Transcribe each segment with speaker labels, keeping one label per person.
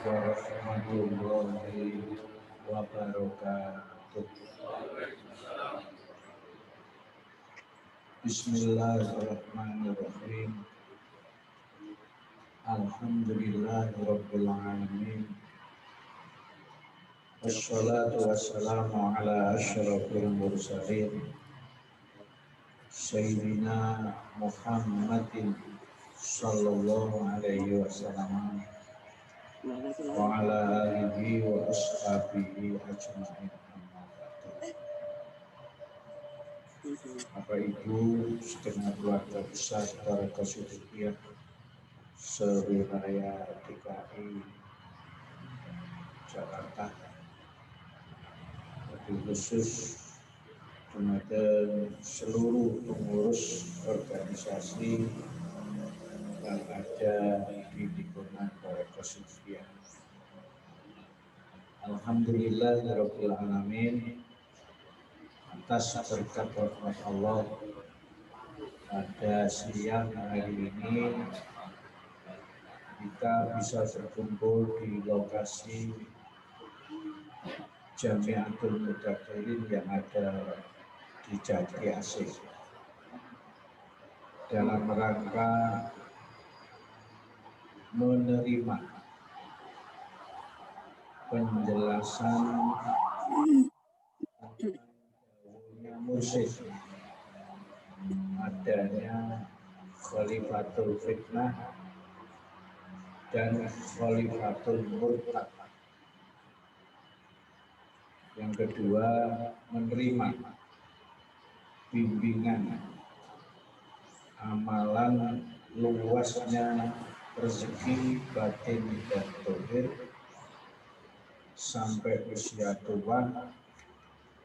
Speaker 1: warahmatullahi wabarakatuh. Bismillahirrahmanirrahim. Alhamdulillahirabbil alamin. Wassalatu wassalamu ala asyrafil mursalin Sayyidina Muhammadin sallallahu alaihi wasallam wa ala alihi wa ashabihi ajma'in. Bapak Ibu segenap keluarga besar Tarekat Siddiqiyah sewilayah DKI Jakarta, lebih khusus kepada seluruh pengurus organisasi yang ada di lingkungan Tarekat Siddiqiyah. Alhamdulillahirabbil alamin, atas berkat rahmat Allah pada siang hari ini kita bisa berkumpul di lokasi Jamiatul Mudzakirin yang ada di Jati Asih dalam rangka menerima penjelasan mursyid adanya Khalifatul Fitnah dan Khalifatul Murtad. Yang kedua, menerima bimbingan amalan luasnya rezeki batin dan zahir sampai usia tua,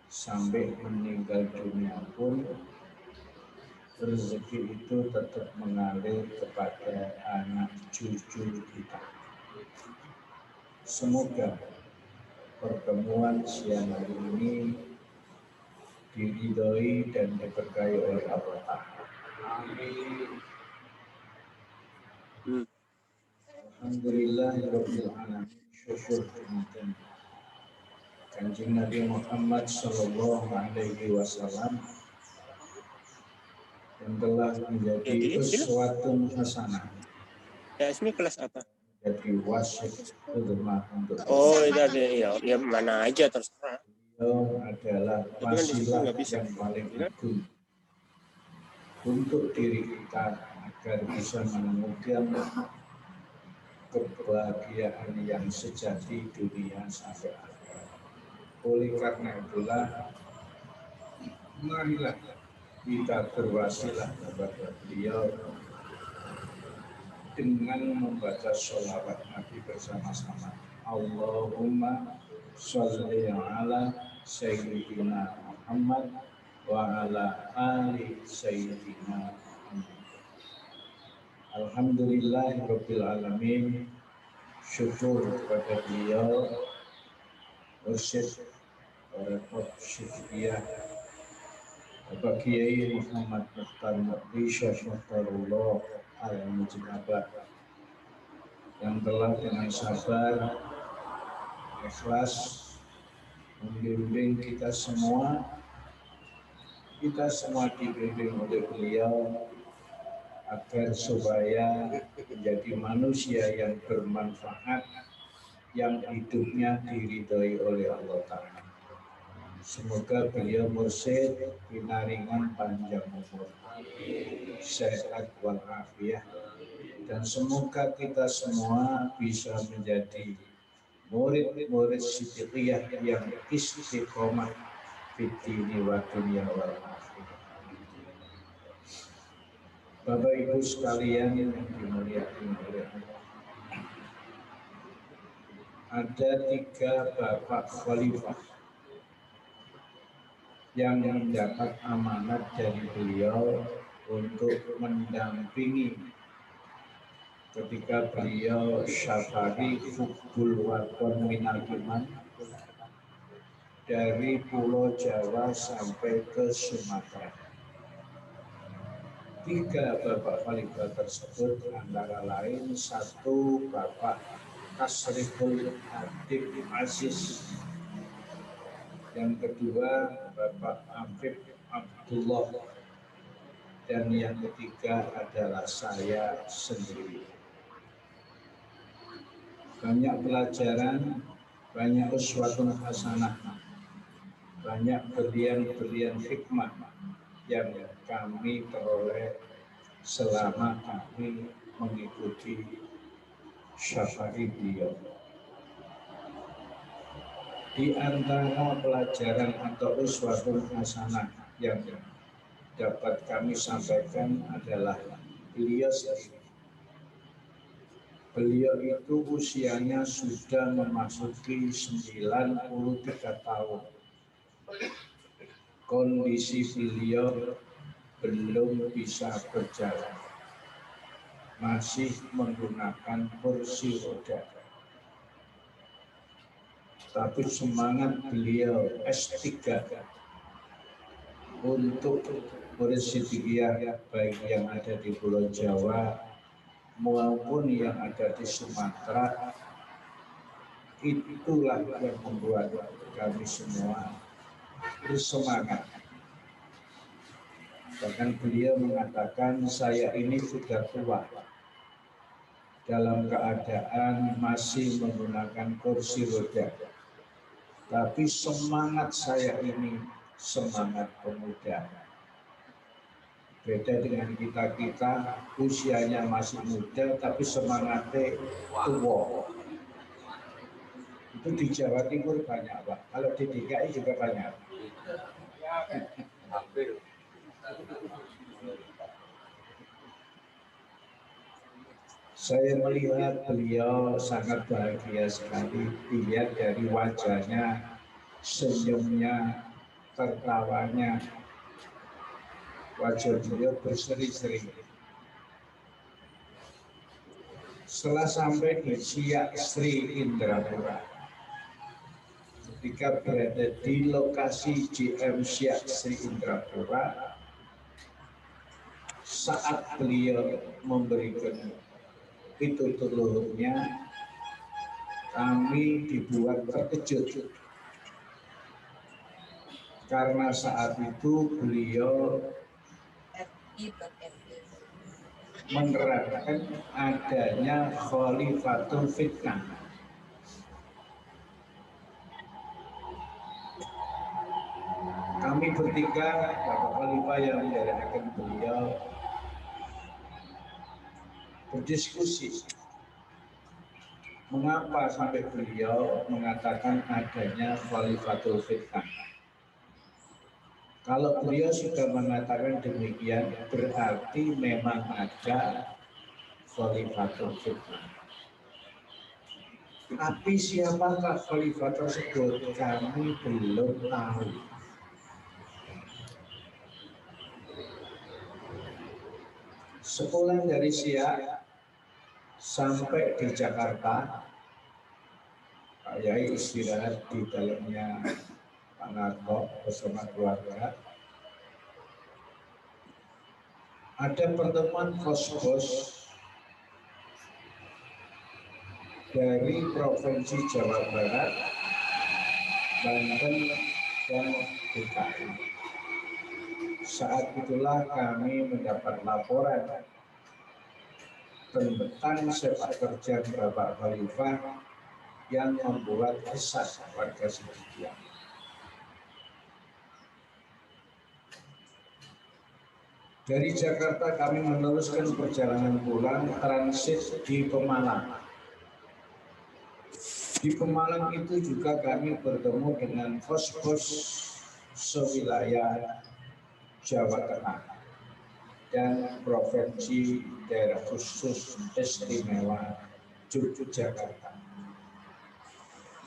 Speaker 1: sampai meninggal dunia pun rezeki itu tetap mengalir kepada anak cucu kita. Semoga pertemuan siang hari ini diridhoi dan diberkahi oleh Allah. Amin. Alhamdulillahirabbil alamin. Syukur kemudian Kanjeng Nabi Muhammad sallallahu alaihi wasallam yang telah menjadi uswatun hasanah.
Speaker 2: Ini kelas apa?
Speaker 1: Jadi wasit ulama untuk
Speaker 2: itu ada ya mana aja terserah.
Speaker 1: Beliau adalah wasilah yang paling agung untuk diri kita agar bisa menemukan kebahagiaan yang sejati dunia sampai akhirat. Oleh karena itulah, marilah kita berwasilah kepada beliau dengan membaca sholawat Nabi bersama-sama. Allahumma sholli ala Sayyidina Muhammad wa ala ali Sayyidina Muhammad. Alhamdulillahirabbil alamin. Syukur kepada beliau Mursyid Tarekat Siddiqiyah Bapak Kiai Muhammad Mukhtar Mukti Syekh Mukhtarullah Al-Mujibabah yang telah dengan sabar ikhlas membimbing kita semua dibimbing oleh beliau agar supaya menjadi manusia yang bermanfaat, yang hidupnya diridhoi oleh Allah Ta'ala. Semoga beliau mursyid pinaringan panjang umur, sehat walafiat, dan semoga kita semua bisa menjadi murid-murid Siddiqiyah yang istiqomah fid dini wa dunya wal akhirah. Bapak Ibu sekalian yang dimuliakan oleh Allah, ada 3 bapak khalifah yang mendapat amanat dari beliau untuk mendampingi ketika beliau syafari fukul waton minal iman dari Pulau Jawa sampai ke Sumatera. 3 bapak khalifah tersebut antara lain 1 bapak Tasriful Habib Aziz. Yang kedua Bapak Afif Abdullah. Dan yang ketiga adalah saya sendiri. Banyak pelajaran, banyak uswatun hasanah, banyak berlian-berlian hikmah yang kami peroleh selama kami mengikuti syafari beliau. Di antara pelajaran atau uswatun hasanah yang dapat kami sampaikan adalah beliau sendiri. Beliau itu usianya sudah memasuki 93 tahun. Kondisi beliau belum bisa berjalan. Masih menggunakan kursi roda. Tapi semangat beliau S3 untuk bersedekah baik yang ada di Pulau Jawa maupun yang ada di Sumatera, itulah yang membuat kami semua bersemangat. Bahkan beliau mengatakan, saya ini sudah tua, dalam keadaan masih menggunakan kursi roda, tapi semangat saya ini semangat pemuda. Beda dengan kita usianya masih muda tapi semangatnya tua. Itu di Jawa Timur banyak, Pak. Kalau di DKI juga banyak. Saya melihat beliau sangat bahagia sekali. Dilihat dari wajahnya, senyumnya, tertawanya. Wajah beliau berseri-seri. Setelah sampai di Siak Sri Indrapura, ketika berada di lokasi JM Siak Sri Indrapura, saat beliau memberikan pitutur luhurnya, kami dibuat terkejut. Karena saat itu beliau menerapkan adanya khalifatul fitnah. Kami bertiga, Bapak Khalifah yang menjadikan beliau, berdiskusi mengapa sampai beliau mengatakan adanya khalifatul fitnah. Kalau beliau sudah mengatakan demikian, berarti memang ada khalifatul fitnah. Tapi siapakah khalifah tersebut? Kami belum tahu. Sepulang dari Siak sampai di Jakarta, Pak Yai istirahat di dalamnya Pak Narto bersama keluarga. Ada pertemuan bos-bos dari Provinsi Jawa Barat, Banten, dan DKI. Saat itulah kami mendapat laporan tentang sepak terjang Bapak Khalifah yang membuat resah warga sekitar. Dari Jakarta kami meneruskan perjalanan pulang transit di Pemalang. Di Pemalang itu juga kami bertemu dengan bos-bos sewilayah Jawa Tengah dan Provinsi Daerah Khusus Istimewa Yogyakarta.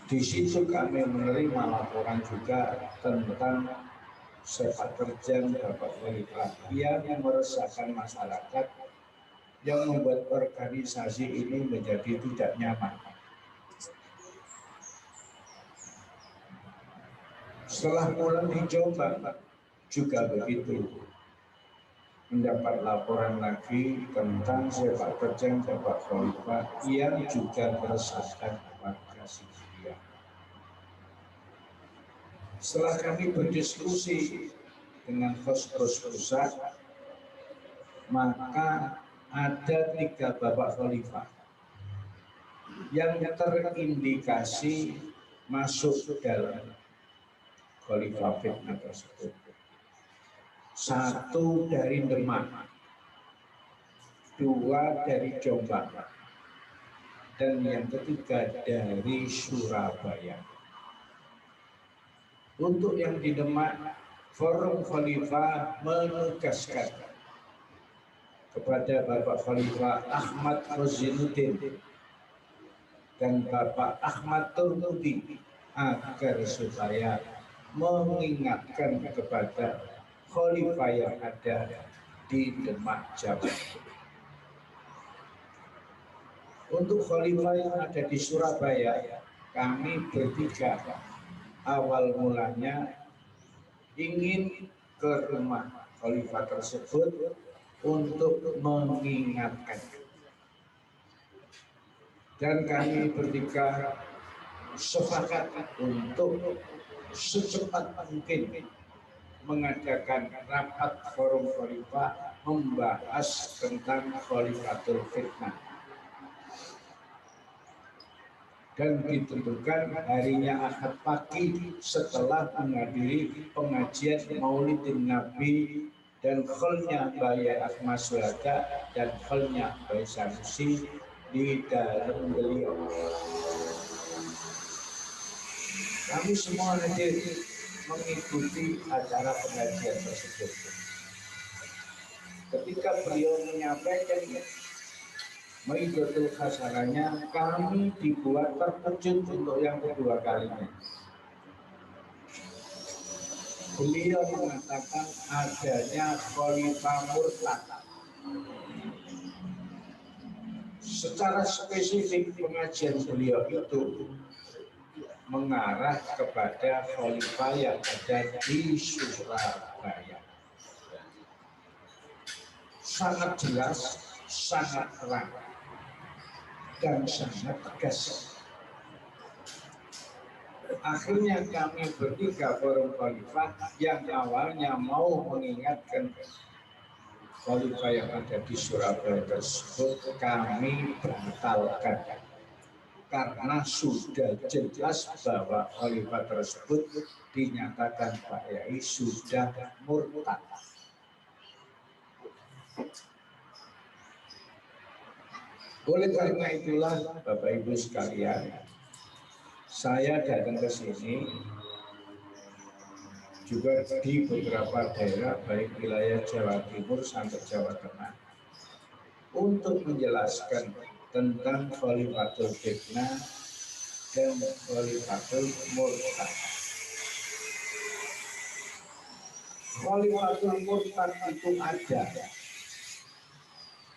Speaker 1: Di situ kami menerima laporan juga tentang sepak terjang Bapak Khalifah yang meresahkan masyarakat, yang membuat organisasi ini menjadi tidak nyaman. Setelah pulang di Jombang juga begitu. mendapat laporan lagi tentang sepak terjang Bapak Khalifah yang juga meresahkan warga Syria. Setelah kami berdiskusi dengan host-host pusat, maka ada 3 Bapak Khalifah yang terindikasi masuk dalam Khalifah fitnah tersebut. 1 dari Demak, 2 dari Jombang, dan yang ketiga dari Surabaya. Untuk yang di Demak, Forum Khalifah menugaskan kepada Bapak Khalifah Ahmad Rozinuddin dan Bapak Ahmad Turmudi agar supaya mengingatkan kepada Khalifah yang ada di Demak, Jawa. Untuk Khalifah yang ada di Surabaya, kami bertiga awal mulanya ingin ke rumah Khalifah tersebut untuk mengingatkan. Dan kami bertiga sepakat untuk secepat mungkin mengadakan rapat forum Khalifah membahas tentang Khalifatul Fitnah. Dan ditentukan harinya Ahad pagi setelah menghadiri pengajian Maulidin Nabi dan kholnya Bayi Ahmad Syuhada dan kholnya Bayi Sanusi di dalam beliau. Kami semua hadir mengikuti acara pengajian tersebut. Ketika beliau menyampaikan Maidatul Hasanahnya, kami dibuat terkejut untuk yang kedua kalinya. Beliau mengatakan adanya Khalifah murtad. Secara spesifik pengajian beliau itu mengarah kepada Khalifah yang ada di Surabaya. Sangat jelas, sangat terang, dan sangat tegas. Akhirnya kami bertiga forum Khalifah yang awalnya mau mengingatkan Khalifah yang ada di Surabaya tersebut, kami batalkan. Karena sudah jelas bahwa Khalifah tersebut dinyatakan Pak Yai sudah murtad. Oleh karena itulah Bapak Ibu sekalian, saya datang ke sini juga di beberapa daerah baik wilayah Jawa Timur sampai Jawa Tengah untuk menjelaskan tentang Khalifatul Fitnah dan Khalifatul Murtad. Khalifatul Murtad itu ada.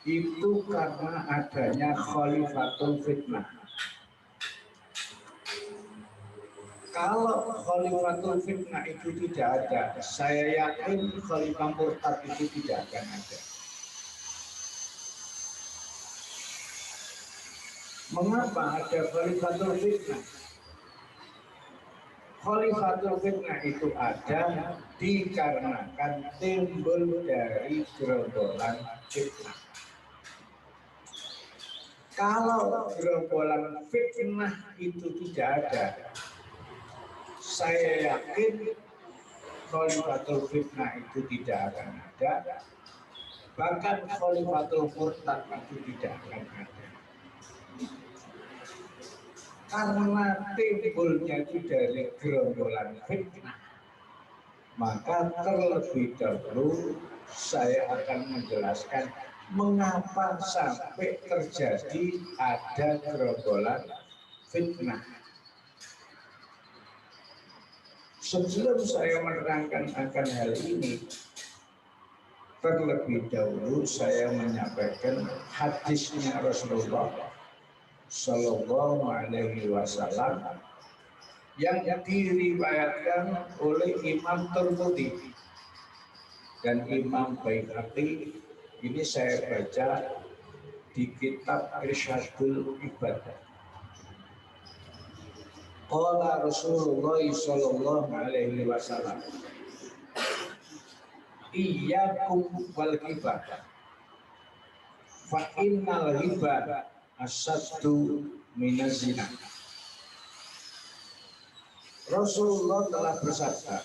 Speaker 1: Itu karena adanya Khalifatul Fitnah. Kalau Khalifatul Fitnah itu tidak ada, saya yakin Khalifah Murtad itu tidak akan ada. Mengapa ada Khalifatul Fitnah? Khalifatul Fitnah itu ada dikarenakan timbul dari gerombolan fitnah. Kalau gerombolan fitnah itu tidak ada, saya yakin Khalifatul Fitnah itu tidak akan ada. Bahkan Khalifatul Murtad itu tidak akan ada. Karena timbulnya itu dari gerombolan fitnah, maka terlebih dahulu saya akan menjelaskan mengapa sampai terjadi ada gerombolan fitnah. Sebelum saya menerangkan akan hal ini, terlebih dahulu saya menyampaikan hadisnya Rasulullah Sallallahu Alaihi Wasallam yang diriwayatkan oleh Imam Tirmidzi. dan Imam Baihaqi. Ini saya baca di kitab Irsyadul Ibad. Qala Rasulullah sallallahu alaihi wasallam, iyyakum wal ghibah fa innal ghibah asaddu minaz zina. Rasulullah telah bersabda,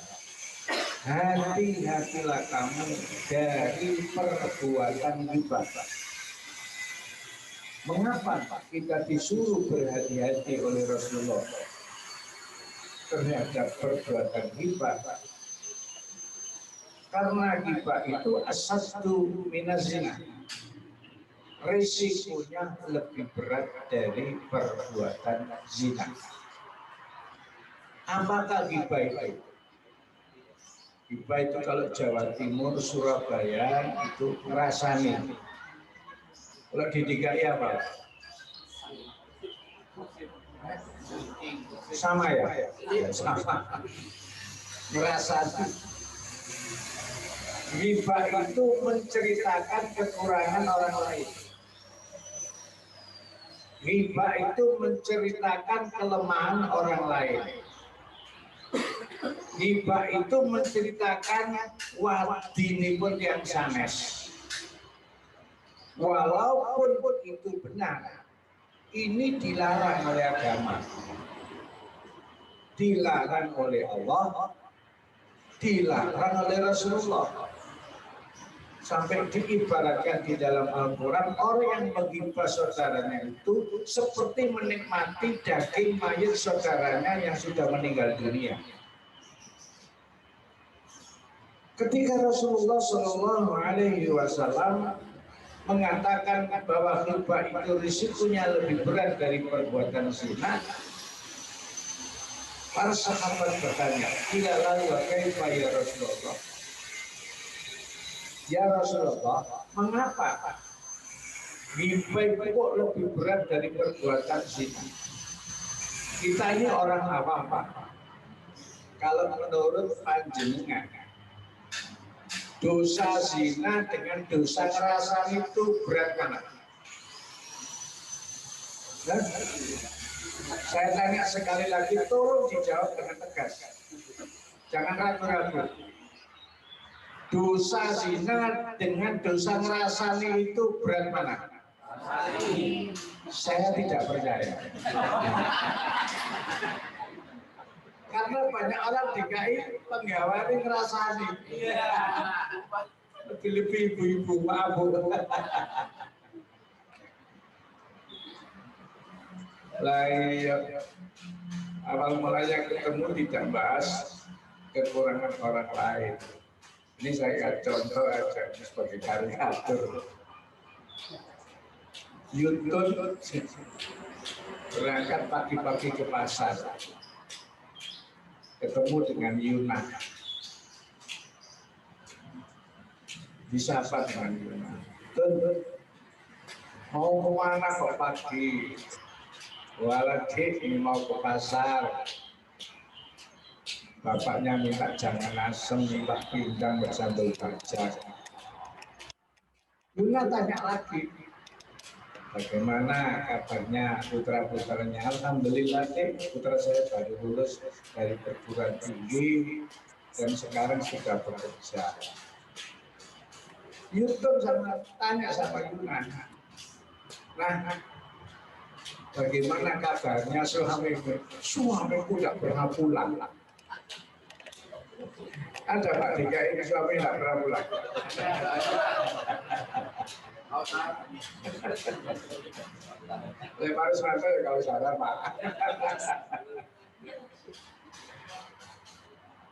Speaker 1: hati-hatilah kamu dari perbuatan ghibah. Mengapa kita disuruh berhati-hati oleh Rasulullah terhadap perbuatan ghibah? Karena ghibah itu asaddu minaz zina. Risikonya lebih berat dari perbuatan zina. Apakah ghibah itu? Ghibah itu kalau Jawa Timur, Surabaya itu ngerasani. Kalau di DKI apa? Sama ya? Ya sama. Ngerasani. Ghibah itu menceritakan kekurangan orang lain. Ghibah itu menceritakan kelemahan orang lain. Ghibah itu menceritakan wadinipun yang sanes. Walaupun itu benar, ini dilarang oleh agama, dilarang oleh Allah, dilarang oleh Rasulullah. Sampai diibaratkan di dalam Al-Quran, orang yang menghibah saudaranya itu seperti menikmati daging mayat saudaranya yang sudah meninggal dunia. Ketika Rasulullah Shallallahu Alaihi Wasallam mengatakan bahwa ghibah itu risikonya lebih berat dari perbuatan zina, para sahabat bertanya, tidak lalu kaifa ya Rasulullah? Ya Rasulullah, mengapa ghibah itu kok lebih berat dari perbuatan zina? Kita ini orang awam, Pak. Kalau menurut panjenengan, dosa zina dengan dosa ngerasani itu berat mana? Dan saya tanya sekali lagi, tolong dijawab dengan tegas. Jangan ragu-ragu. Dosa zina dengan dosa ngerasani itu berat mana? Saya tidak percaya. Karena banyak orang DKI penggawai ngerasani. Lebih-lebih ibu-ibu mabuk. Awal mulanya ketemu tidak bahas kekurangan orang lain. Ini saya contoh aja sebagai karikatur. Yutun berangkat pagi-pagi ke pasar, ketemu dengan Yuna. Disapa dengan Yuna. Tun, mau kemana kok pagi? Waladi ini mau ke pasar. Bapaknya minta jangan asem, minta pindang bersambal kacang. Yuna tanya lagi, bagaimana kabarnya putra-putranya? Alhamdulillah, putra saya baru lulus dari perguruan tinggi dan sekarang sudah bekerja. YouTube tanya sama Yuna, nah bagaimana kabarnya suamiku? Suamiku tidak pernah pulang. Ada Pak DKI suami tidak pernah pulang. Lepas santai kalau sadar Pak.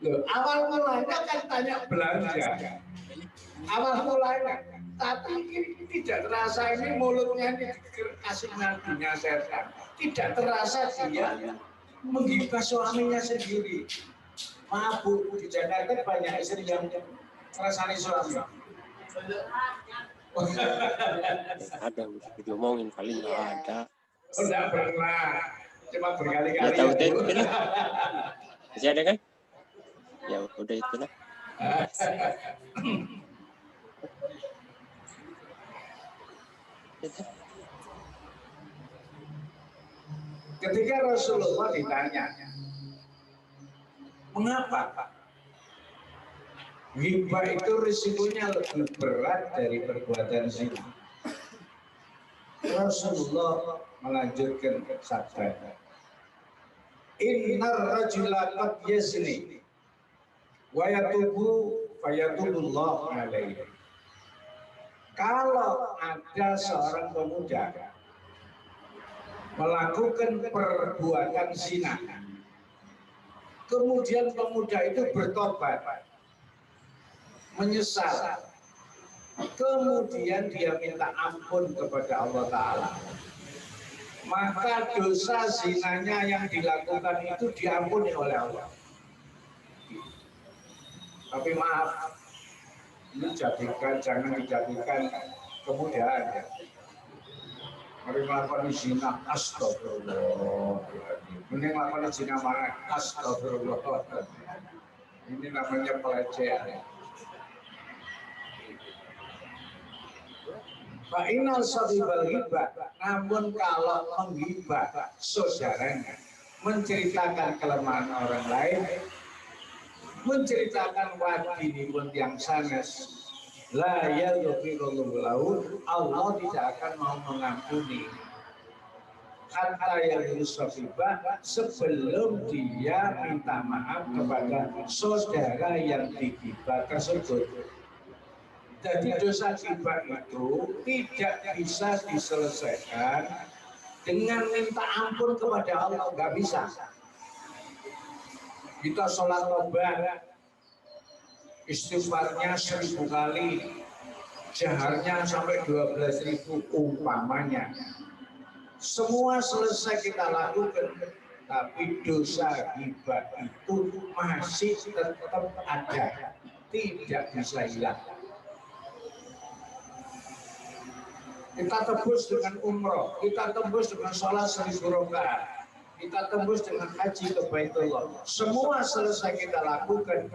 Speaker 1: Loh, awal mulanya kan tanya belanja. Awal mulanya, tapi ini tidak terasa ini mulutnya ini kasih nadinya setan. Tidak terasa dia menghibah suaminya sendiri. Maaf Bu, di Jakarta banyak istri yang merasani suami.
Speaker 2: Ada diomongin kali nggak ada.
Speaker 1: Tidak pernah, cuma berkali-kali.
Speaker 2: Ya tahu deh, masih ada kan? Ya udah itulah.
Speaker 1: Ketika Rasulullah ditanya, mengapa ghibah itu risikonya lebih berat dari perbuatan zina? Rasulullah melanjutkan sabda, Innar rajula qad yazni wa yatubu fayatubullah alaihi. Kalau ada seorang pemuda melakukan perbuatan zina, kemudian pemuda itu bertobat, menyesal, kemudian dia minta ampun kepada Allah Ta'ala, maka dosa zinanya yang dilakukan itu diampuni oleh Allah. Tapi maaf, ini jangan dijadikan kemudahan ya. Mari melakukan zina, astagfirullah. Mending melakukan zina mana? Astagfirullah. Ini namanya pelecehan. Fa'inal sabibal ghibah, namun kalau menghibah saudaranya, menceritakan kelemahan orang lain, menceritakan wadinipun yang sanes, la yaghfirullahu lahu, Allah tidak akan mau mengampuni hatta yaghfirullah sebelum dia minta maaf kepada saudara yang dighibah tersebut. Jadi dosa ghibah itu tidak bisa diselesaikan dengan minta ampun kepada Allah, nggak bisa. Kita sholat tobat, istighfarnya 1000 kali, jaharnya sampai 12.000 umpamanya. Semua selesai kita lakukan, tapi dosa ghibah itu masih tetap ada, tidak bisa hilang. Kita tebus dengan umroh, kita tebus dengan sholat 1000 rakaat, kita tebus dengan haji ke Baitullah. Semua selesai kita lakukan,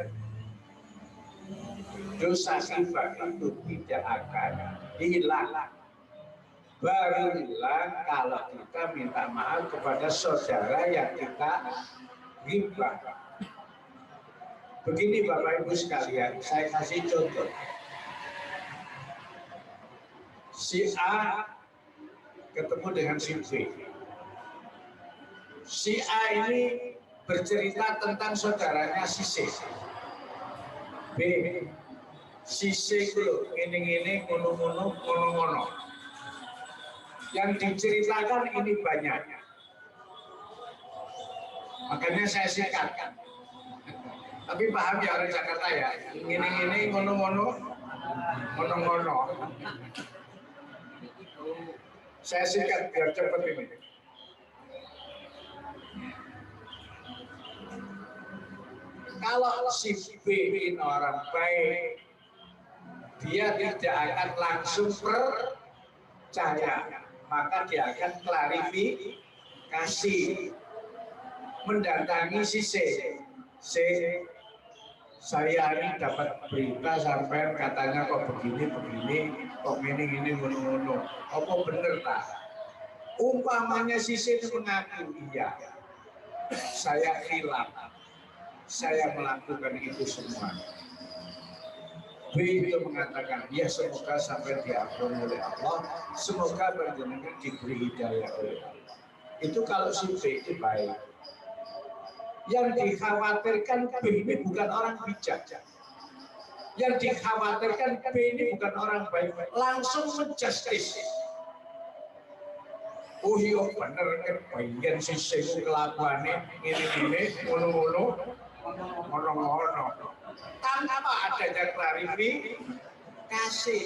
Speaker 1: dosa ghibah itu tidak akan hilang. Baru hilang kalau kita minta maaf kepada saudara yang kita ghibah. Begini Bapak Ibu sekalian, saya kasih contoh. Si A ketemu dengan si B. Si A ini bercerita tentang saudaranya si C. B, si C itu ini ngono. Yang diceritakan ini banyak. Makanya saya singkat. Tapi paham ya orang Jakarta ya. Ini ngono. Saya singkat biar cepat ini. Kalau si B ini orang baik, dia tidak akan langsung percaya, maka dia akan klarifikasi, mendatangi si C. Saya ini dapat berita sampai katanya kok begini, kok ini ngono. Apa bener tak? Umpamanya si C itu mengaku iya, saya khilaf, saya melakukan itu semua. B itu mengatakan, ya semoga sampai diampuni oleh Allah, semoga panjenengan diberi hidayah oleh Allah. Itu kalau si B itu baik. Yang dikhawatirkan B ini bukan orang bijak. Yang dikhawatirkan B ini bukan orang baik. Langsung menjustis. Oh iya bener kan bagian sisi kelakuannya ini ngono. Tanpa adanya klarifikasi.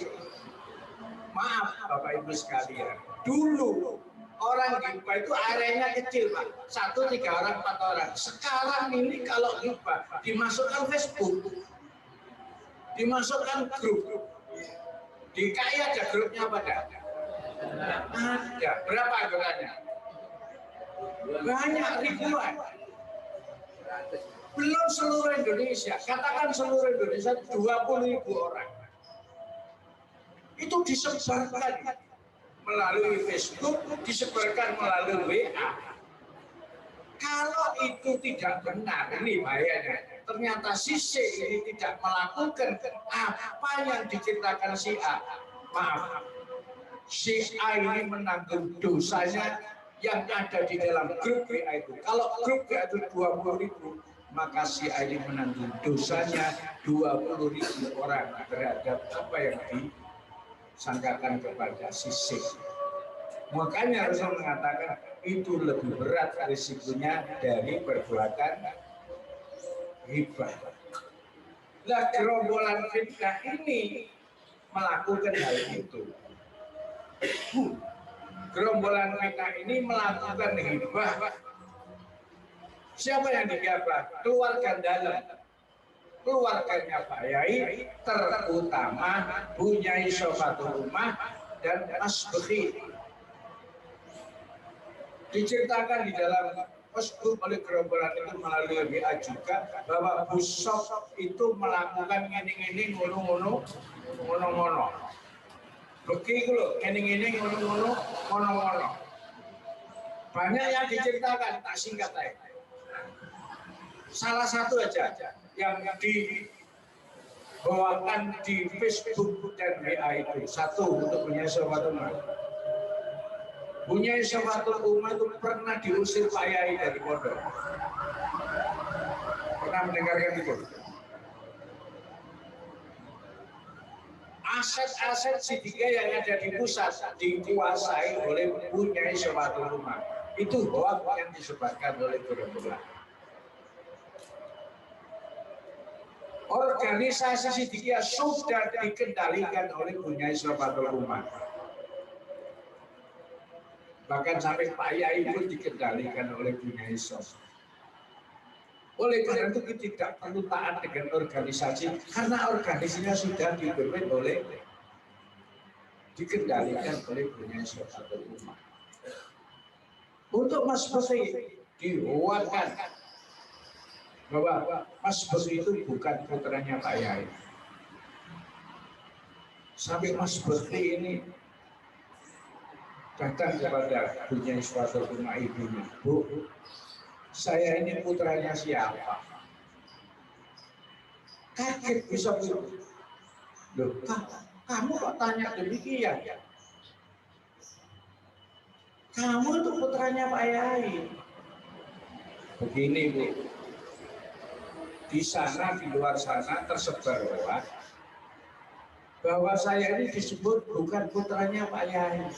Speaker 1: Maaf Bapak Ibu sekalian. Dulu orang ghibah itu areanya kecil Pak, 1, 3 orang, 4 orang. Sekarang ini kalau ghibah dimasukkan Facebook, dimasukkan grup, di KI ada grupnya apa enggak? Ada. Berapa anggotanya? Banyak ribuan. Belum seluruh Indonesia, katakan seluruh Indonesia 20.000 orang. Itu disebarkan melalui Facebook, disebarkan melalui WA. Kalau itu tidak benar, ini bahayanya. Ternyata si C ini tidak melakukan apa yang diceritakan si A. Maaf, si A ini menanggung dosanya yang ada di dalam grup WA itu. Kalau grup WA itu 20.000, maka si A ini menanggung dosanya 20.000 orang terhadap apa yang disangkakan kepada si C. Makanya Rasul mengatakan itu lebih berat risikonya dari perbuatan hibah. Nah, gerombolan fitnah ini melakukan hal itu. Gerombolan fitnah ini melakukan hibah. Siapa yang digabah? Keluarga dalam. Keluarganya Pak Yai, terutama Bunyai Sofatul Rumah dan Mas Bekhi. Diceritakan di dalam Facebook oleh gerombolan itu melalui WA juga bahwa Bu Sof itu melakukan ngene-ngene ngono-ngono. Begitu loh, ngene-ngene ngono-ngono. Banyak yang diceritakan, tak singkat aja. Salah satu aja yang dibawakan di Facebook dan WA itu. Satu untuk Bunyai Sofatul Rumah. Bunyai Sofatul Rumah itu pernah diusir Pak Yai dari pondok. Pernah mendengarkan itu? Aset-aset Siddiqiyah yang ada di pusat dikuasai oleh Bunyai Sofatul Rumah. Itu hoax yang disebarkan oleh gerombolan. Organisasi Siddiqiyah sudah dikendalikan oleh Bunyai Sofatul Rumah. Bahkan sampai Pak Yai pun dikendalikan oleh Bunyai Sof. Oleh karena itu kita tidak perlu taat dengan organisasi, karena organisasinya sudah dipimpin oleh, dikendalikan oleh Bunyai Sofatul Rumah. Untuk Mas Bekhi dihuatkan bahwa Mas Bekhi itu bukan putranya Pak Yai. Sampai Mas Bekhi ini datang kepada Bunyai Sofatul Rumah ibunya, Bu, saya ini putranya siapa? Kaget bisa begitu. Loh, kamu kok tanya demikian? Kamu itu putranya Pak Yai. Begini Bu, di sana, di luar sana tersebar bahwa saya ini disebut bukan putranya Pak Yai.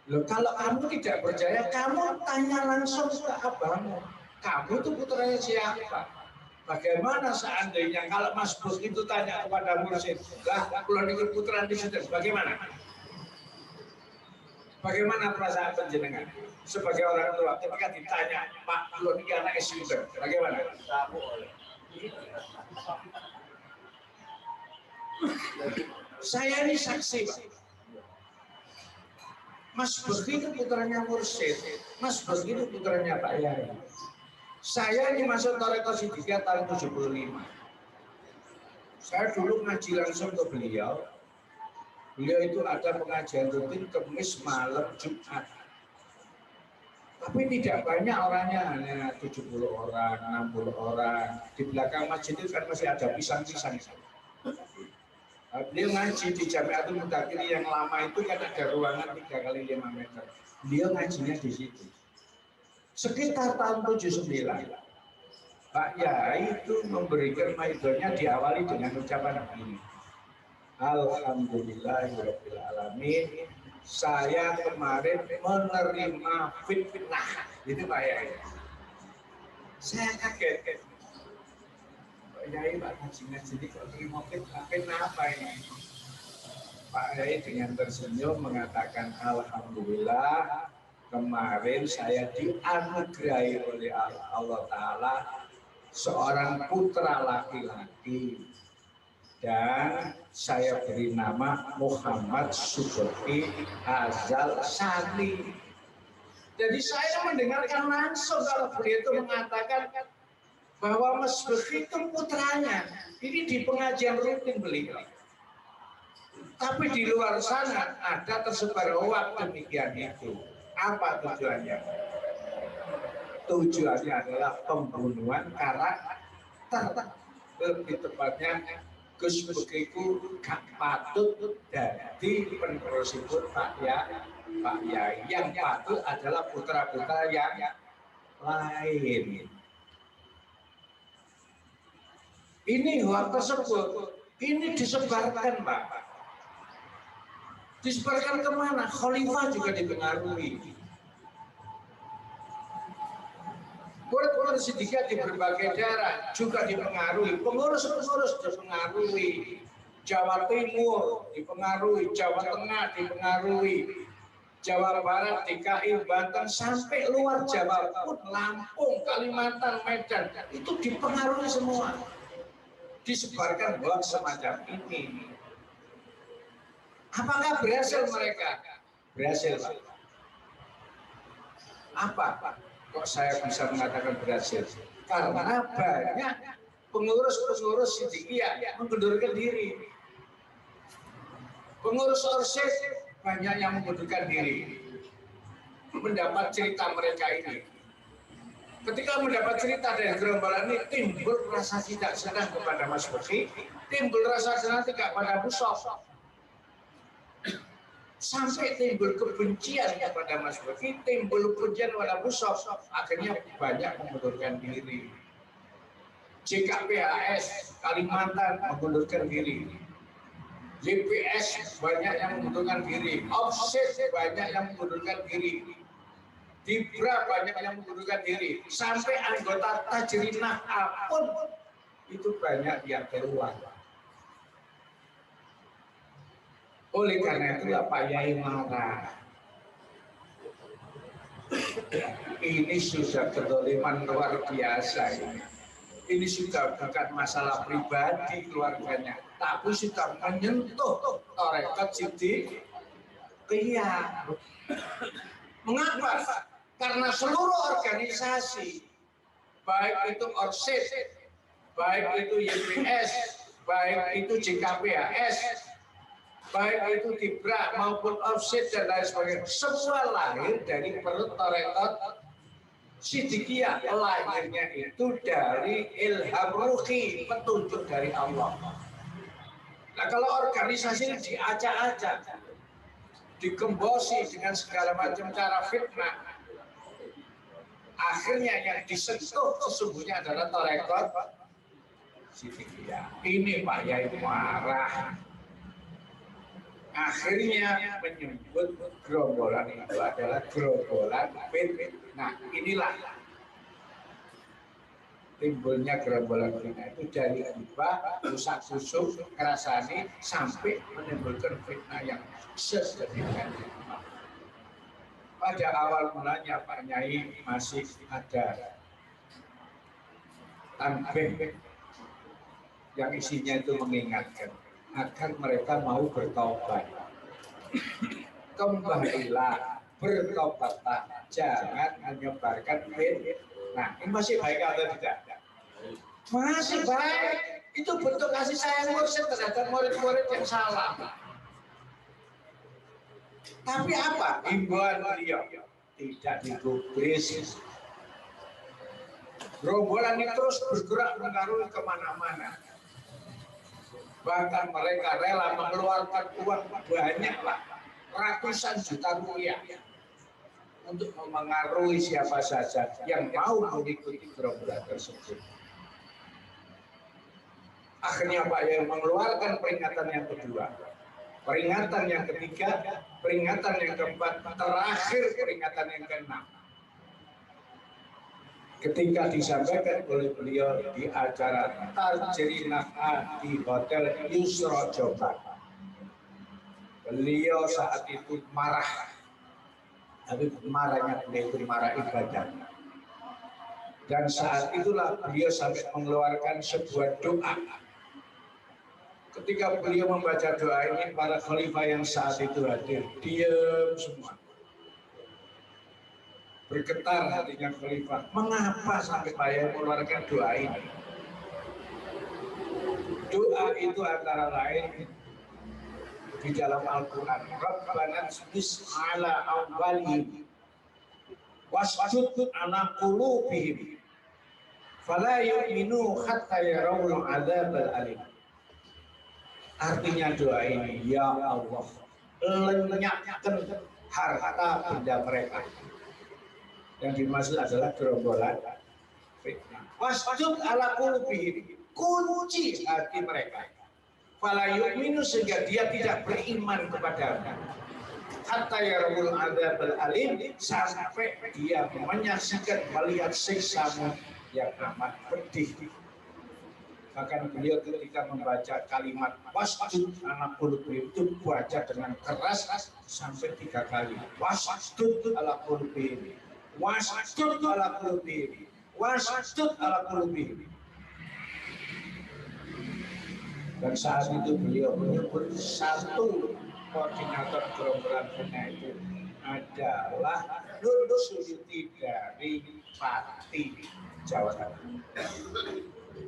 Speaker 1: Loh, kalau kamu tidak percaya, kamu tanya langsung ke abangmu. Kamu itu putranya siapa? Bagaimana seandainya kalau Mas Bos itu tanya kepada mursyid, lah, kalau ikut putra di situ, bagaimana? Bagaimana perasaan penjenengan sebagai orang tua ketika ditanya, Pak, kalau ini anak situ, bagaimana? Saya ini saksi, Pak. Mas Bekhi itu putranya mursyid, Mas Bekhi itu putranya Pak Yai. Saya ini masuk Thariqah Siddiqiyah tahun 75. Saya dulu ngaji langsung ke beliau. Beliau itu ada pengajian rutin Kamis, malam, Jumat. Tapi tidak banyak orangnya, hanya 70 orang, 60 orang. Di belakang masjid itu kan masih ada pisang-pisang. Beliau ngaji di Jamiatul Mudzakkir yang lama itu kan ada ruangan 3 kali 5 meter. Beliau ngajinya di situ. Sekitar tahun 79, Pak Yai itu memberikan maidonnya diawali dengan ucapan begini. Alhamdulillahirabbil alamin. Saya kemarin menerima fitnah. Itu Pak Yai. Saya kaget. Pak Yai, Pak ngaji ini kok terima fitnah apa ini? Pak Yai dengan tersenyum mengatakan alhamdulillah kemarin saya dianugerahi oleh Allah Ta'ala seorang putra laki-laki dan saya beri nama Muhammad Subeki Azal Sani. Jadi saya mendengarkan langsung kalau beliau itu mengatakan bahwa Mas Bekri itu putranya. Ini di pengajian rutin beliau. Tapi di luar sana ada tersebar hoak demikian itu. Apa tujuannya? Tujuannya adalah pembunuhan karakter. Lebih tepatnya Gus Bekri itu gak patut jadi penerusipun Pak Yai. Yang patut adalah putra-putra yang lain. Ini hoak tersebut, ini disebarkan Pak. Disebarkan kemana? Khalifah juga dipengaruhi. Murid-murid Siddiqiyah di berbagai daerah juga dipengaruhi. Pengurus-pengurus dipengaruhi. Jawa Timur dipengaruhi, Jawa Tengah dipengaruhi, Jawa Barat, DKI, Banten, sampai luar Jawa pun, Lampung, Kalimantan, Medan, itu dipengaruhi semua. Disebarkan hoax semacam ini. Apakah berhasil mereka? Berhasil, Pak. Apa? Kok saya bisa mengatakan berhasil? Karena banyak pengurus-pengurus Siddiqiyah mengundurkan diri. Pengurus ORSIS banyak yang mengundurkan diri. Mendapat cerita mereka ini. Ketika mendapat cerita dari gerombolan ini, timbul rasa tidak senang kepada Mas Bekri, timbul rasa senang tidak pada Musof. Sampai timbul kebencian kepada Mas Bekri, timbul kebencian kepada Musof, akhirnya banyak mengundurkan diri. JKPHS Kalimantan mengundurkan diri, JPS banyak yang mengundurkan diri, OPSIS banyak yang mengundurkan diri, Dibra banyak yang mengundurkan diri, sampai anggota Tajrinah pun itu banyak yang keluar. Oleh karena itu Pak Yai marah. Ini sudah kedoliman luar biasa ini. Ini sudah bukan masalah pribadi keluarganya, tapi sudah menyentuh tarekat Siddiqiyah. Mengapa? Karena seluruh organisasi, baik itu ORSIS, baik itu YPS, baik itu JKPHS, baik itu Dibra maupun OPSIS dan lain sebagainya, semua lahir dari perut tarekat Siddiqiyah. Lahirnya itu dari ilham ruhi, petunjuk dari Allah. Nah kalau organisasi ini diacak-acak, digembosi dengan segala macam cara fitnah, akhirnya yang disentuh sesungguhnya adalah tarekat Siddiqiyah. Ini Pak Yai marah. Akhirnya menyebut gerombolan itu adalah gerombolan fitnah. Nah inilah timbulnya gerombolan fitnah itu dari hibah, rusak susuk, kerasani, sampai menimbulkan fitnah yang sedemikian. Pada awal mulanya Pak Nyai masih ada tanbih yang isinya itu mengingatkan agar mereka mau bertobat. Kembalilah, bertobatlah, jangan menyebarkan fitnah. Nah, ini masih baik atau tidak? Masih baik. Itu bentuk kasih sayang mursyid terhadap murid-murid yang salah. Tapi apa? Himbauan beliau tidak digubris. Gerombolan ini terus bergerak mengaruhi kemana-mana. Bahkan mereka rela mengeluarkan uang banyak lah, ratusan juta rupiah untuk memengaruhi siapa saja yang mau mengikuti gerombolan tersebut. Akhirnya Pak Yai mengeluarkan peringatan yang kedua, peringatan yang ketiga, peringatan yang keempat, terakhir peringatan yang keenam. Ketika disampaikan oleh beliau di acara Tajrinah di Hotel Yusra Jombang, beliau saat itu marah, tapi marahnya beliau itu marah ibadah. Dan saat itulah beliau sampai mengeluarkan sebuah doa. Ketika beliau membaca doa ini, para khalifah yang saat itu hadir diam semua. Bergetar hatinya khalifah. Mengapa sampai Pak Yai mengeluarkan doa ini? Doa itu antara lain di dalam Al-Quran. Rabbana tsbis ala awwalihim wasjud ala qulubihim fala yu'minu hatta yarawul adzabal alim. Artinya doa ini, ya Allah, lenyapkan harta benda mereka. Yang dimaksud adalah gerombolan fitnah. Wasjud ala qulubihim, kunci hati mereka. Fala yu'minu, sehingga dia tidak beriman kepadamu. Hatta yarawul adzabal alim, sampai dia menyaksikan, melihat siksamu yang amat pedih. Bahkan beliau ketika membaca kalimat wasjud ala qulubihim itu baca dengan keras sampai 3 kali. Wasjud ala qulubihim, wasjud ala qulubihim, wasjud ala qulubihim. Dan saat itu beliau menyebut satu koordinator gerombolan fitnah itu adalah Nur Suyuti dari Pati, Jawa Tengah.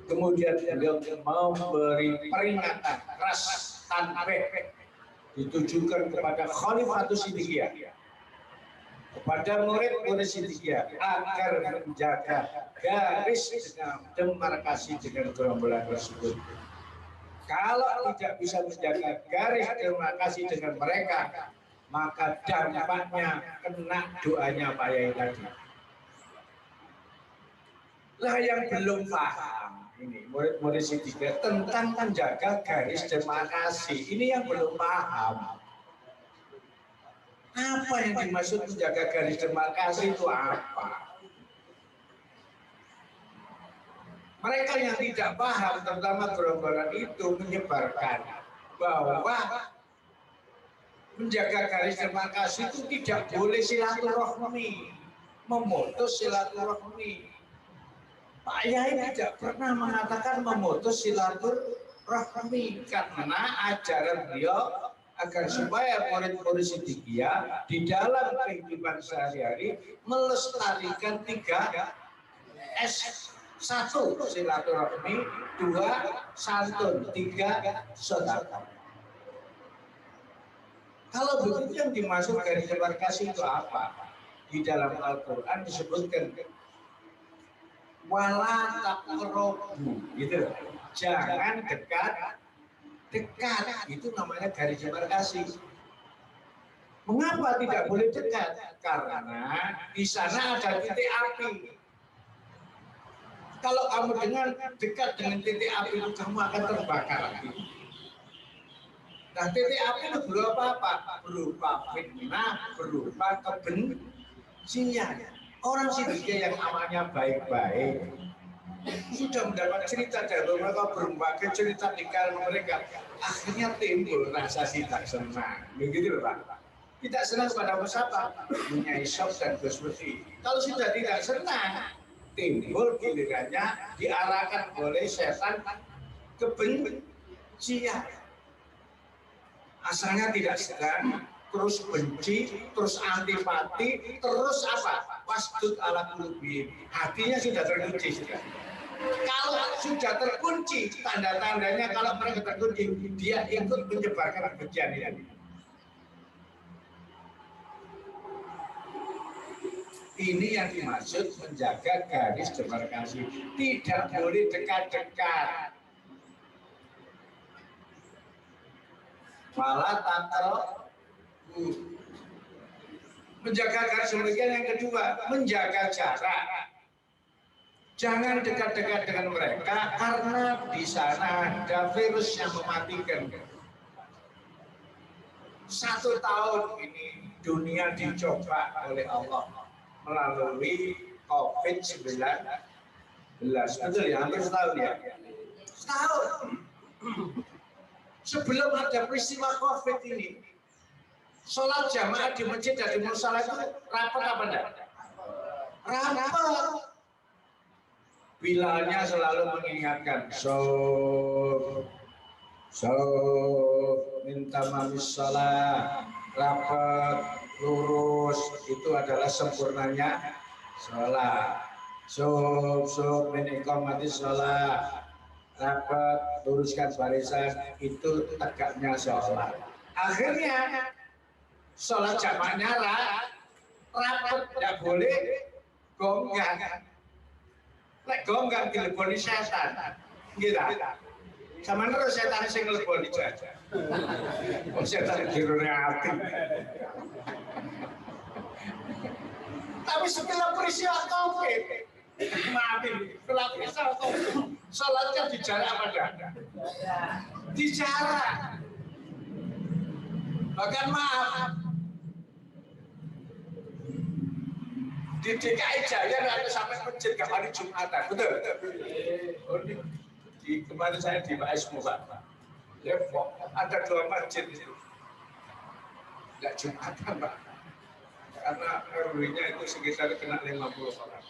Speaker 1: Kemudian beliau mau beri peringatan keras tanbih ditujukan kepada Khalifatus Siddiqiyah, kepada murid-murid Siddiqiyah agar menjaga garis demarkasi dengan gerombolan tersebut. Kalau tidak bisa menjaga garis demarkasi dengan mereka, maka dampaknya kena doanya Pak Yai tadi. Lah yang belum paham ini murid-murid Siddiqiyah tentang menjaga garis demarkasi, ini yang belum paham. Apa yang dimaksud menjaga garis demarkasi itu apa? Mereka yang tidak paham, terutama gerombolan itu, menyebarkan bahwa menjaga garis demarkasi itu tidak boleh silaturahmi, memutus silaturahmi. Pak Yai tidak pernah mengatakan memutus silaturahmi, karena ajaran beliau agar supaya murid-murid Siddiqiyah di dalam kehidupan sehari-hari melestarikan 3S. 1 silaturahmi, 2 santun, 3 sedekah. Kalau begitu yang dimaksud garis demarkasi itu apa? Di dalam Al-Quran disebutkan wala taqrabu, gitu. Jangan dekat, itu namanya garis demarkasi. Mengapa tidak boleh dekat? Karena di sana ada titik api. Kalau kamu dekat dengan titik api itu, kamu akan terbakar. Nah, titik api itu berupa apa? Berupa fitnah, berupa kebencian. Orang Siddiqiyah yang amalnya baik-baik sudah mendapat cerita dari mereka, berbagai cerita di kalangan mereka, akhirnya timbul rasa tidak senang. Begitu loh Pak. Tidak senang pada siapa? Punya Isop dan Gus Mufti. Kalau sudah tidak senang, timbul gilirannya diarahkan oleh setan kebencian. Asalnya tidak senang, terus benci, terus antipati, terus apa? Wasjud ala qulubihim. Hatinya sudah terkunci sudah. Kalau sudah terkunci, tanda-tandanya kalau mereka terkunci, dia ikut menyebarkan kebencian ini. Ini yang dimaksud menjaga garis demarkasi. Tidak boleh dekat-dekat. Malah menjaga garis demarkasi yang kedua, menjaga jarak. Jangan dekat-dekat dengan mereka karena di sana ada virus yang mematikan. 1 tahun ini dunia dicoba oleh Allah melalui COVID-19. Betul ya, hampir setahun ya. Setahun. Sebelum ada peristiwa COVID ini, sholat jamaah di masjid dan di musala itu rapat apa enggak? Rapat. Bilalnya selalu mengingatkan, so minta mamis sholat, rapat. lurus, itu adalah sempurnanya sholat. Sub menikom mati sholat, rapat, luruskan barisan, itu tegaknya sholat. Akhirnya sholat jamaknya rapat, tidak boleh gonggang. Lek gonggang dileboni setan, gitu. Sama terus setan sing ngeleboni jajan. Oh setan dirune ati. Tapi setelah peristiwa Covid, maafin, setelah peristiwa Covid, sholatnya dijarak apa enggak? Dijarak. Bahkan maaf, di DKI Jaya ada sampai masjid ke hari Jumatan, betul? Oh, di kemarin saya di Pak Esmu, Pak. Ya, ada 2 masjid itu. Enggak Jumatan, Pak. Karena RW-nya itu sekitar kena 50 orang.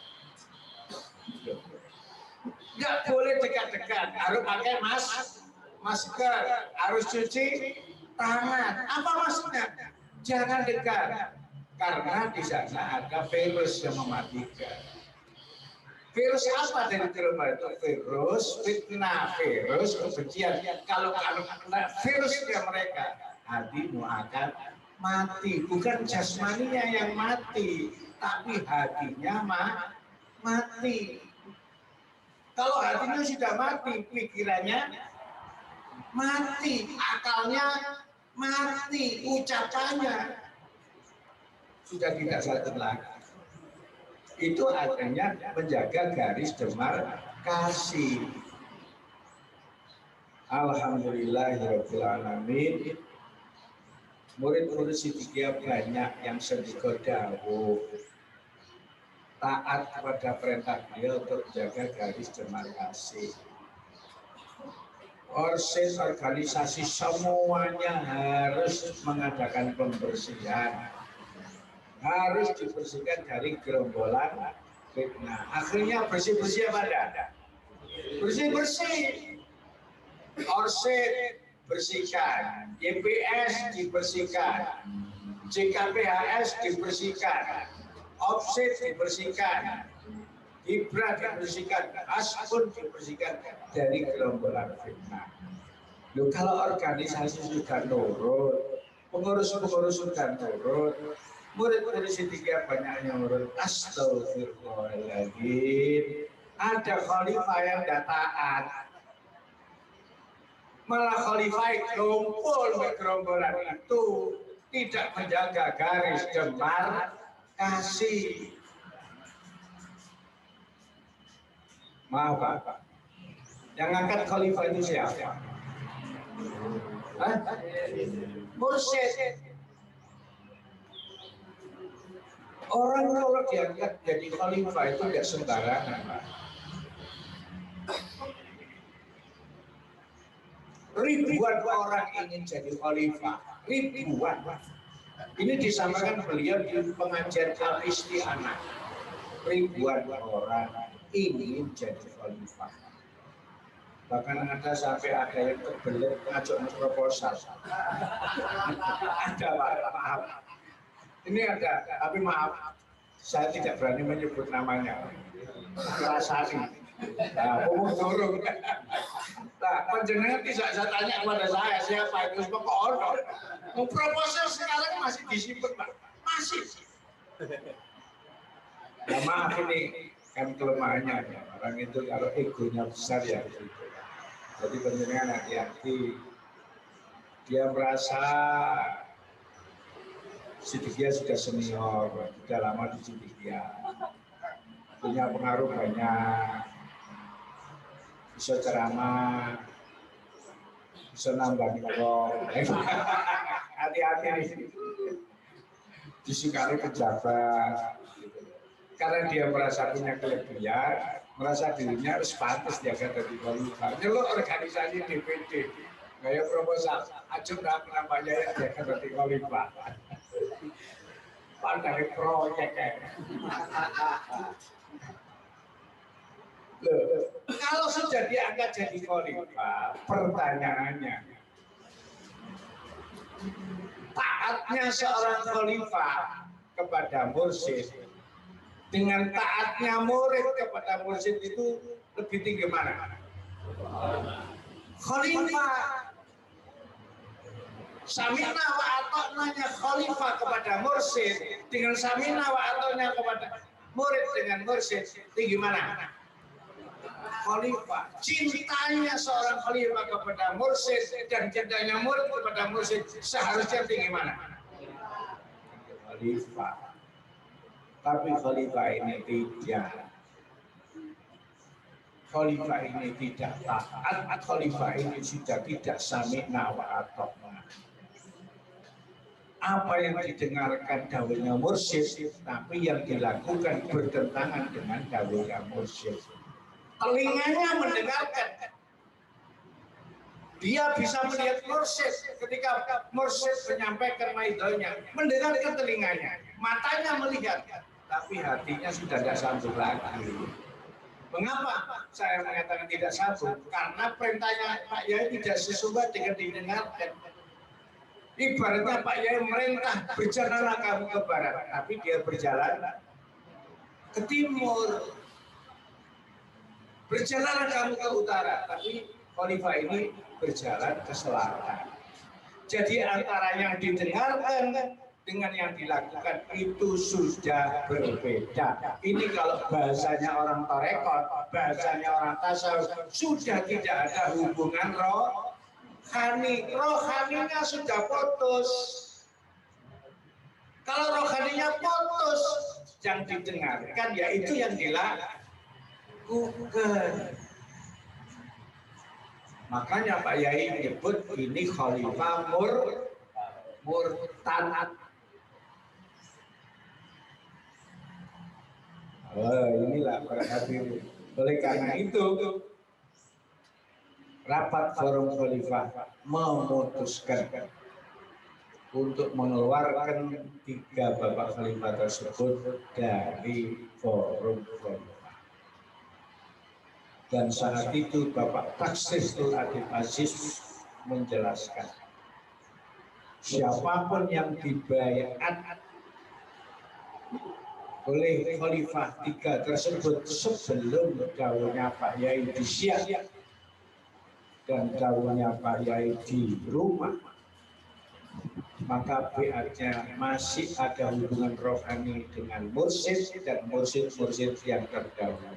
Speaker 1: Nggak boleh dekat-dekat, harus pakai masker, harus cuci tangan. Apa maksudnya? Jangan dekat, karena di sana ada virus yang mematikan. Virus apa dari corona itu? Virus fitnah, virus kebencian. Kalau kena virusnya mereka, hatimu akan mati. Bukan jasmaninya yang mati, tapi hatinya mati. Kalau hatinya sudah mati, pikirannya mati, akalnya mati, ucapannya sudah tidak satu lagi. Itu adanya menjaga garis demarkasi. Alhamdulillahirrahmanirrahim. Murid-murid Siddiqiyah banyak yang sedekah dawuh, taat kepada perintah beliau untuk menjaga garis demarkasi. Orsis, organisasi semuanya harus mengadakan pembersihan, harus dibersihkan dari gerombolan fitnah. Akhirnya bersih-bersih apa enggak? Bersih-bersih. Orsis bersihkan, YPS dibersihkan, JKPHS dibersihkan, Opsit dibersihkan, Ibra dibersihkan, Aspun dibersihkan dari gerombolan fitnah. Loh, kalau organisasi sudah nurut, pengurus-pengurus sudah nurut, murid-murid Siddiqiyah banyak yang nurut. Astagfirullahaladzim. Ada khalifah yang tidak taat, malah khalifah kumpul ke gerombolan itu, tidak menjaga garis demarkasi. Maaf Pak, yang angkat khalifah itu siapa? Mursyid. Orang kalau diangkat jadi khalifah itu tidak sembarangan, Pak. Ribuan orang ingin jadi khalifah, ribuan. Ini disampaikan beliau di pengajian Al-Isti'anah. Ribuan orang ingin jadi khalifah. Bahkan ada sampai ada yang terbelit ngajak proposal. Ada Pak, maaf. Ini ada, tapi maaf, saya tidak berani menyebut namanya. Rasani. Nah, dorong. Nah, penjenengan tidak saya tanya kepada saya siapa itu pokok ono. Proposal sekarang masih disimpan, Pak. Masih. Ya maaf, ini kan kelemahannya ya. Orang itu kalau egonya besar ya gitu. Jadi penjenengan hati-hati. Dia merasa Siddiqiyah sudah senior, sudah lama di Siddiqiyah, punya pengaruh banyak, bisa ceramah, bisa nambah nikah. Hati-hati nih, disukai pejabat, karena dia merasa punya kelebihan, merasa dirinya harus pantas jaga dari khalifah. Nyeluk organisasi DPD, kayak proposal, aja namanya ya jaga dari khalifah. Pandai proyek Loh, kalau sudah diangkat jadi khalifah, pertanyaannya, taatnya seorang khalifah kepada mursyid dengan taatnya murid kepada mursyid itu lebih tinggi mana? Khalifah samina wa ata'nanya khalifah kepada mursyid dengan samina wa ata'nya kepada murid dengan mursyid tinggi mana? Khalifah. Cintanya seorang khalifah kepada mursyid dan cintanya murid kepada mursyid seharusnya tinggi mana? Khalifah. Tapi khalifah ini tidak. Khalifah ini tidak taat. Khalifah ini sudah tidak sami'na wa ata'na. Apa yang didengarkan dawuhnya mursyid, tapi yang dilakukan bertentangan dengan dawuhnya mursyid. Telinganya mendengarkan. Dia bisa melihat mursyid ketika mursyid menyampaikan maidahnya, mendengarkan telinganya, matanya melihat, tapi hatinya sudah tidak sambung lagi. Mengapa saya mengatakan tidak sambung? Karena perintahnya Pak Yai tidak sesuai dengan didengarkan. Ibaratnya Pak Yai merintah berjalanlah kamu ke barat, tapi dia berjalan ke timur. Berjalanlah kamu ke utara, tapi khalifah ini berjalan ke selatan. Jadi antara yang didengarkan dengan yang dilakukan itu sudah berbeda. Ini kalau bahasanya orang tarekat, bahasanya orang tasawuf, sudah tidak ada hubungan rohani. Rohaninya sudah putus. Kalau rohaninya putus, yang didengarkan yaitu yang dilakukan. Makanya Pak Yai menyebut ini khalifah murtad. Inilah para hadirin. Oleh karena itu rapat forum khalifah memutuskan untuk mengeluarkan 3 bapak khalifah tersebut dari forum khalifah. Dan saat itu Bapak Taksirul Adib Aziz menjelaskan, siapapun yang dibayat oleh Khalifah 3 tersebut sebelum dawuhnya Pak Yai di Siak dan dawuhnya Pak Yai di rumah, maka bayatnya masih ada hubungan rohani dengan mursyid dan mursyid-mursyid yang terdahulu.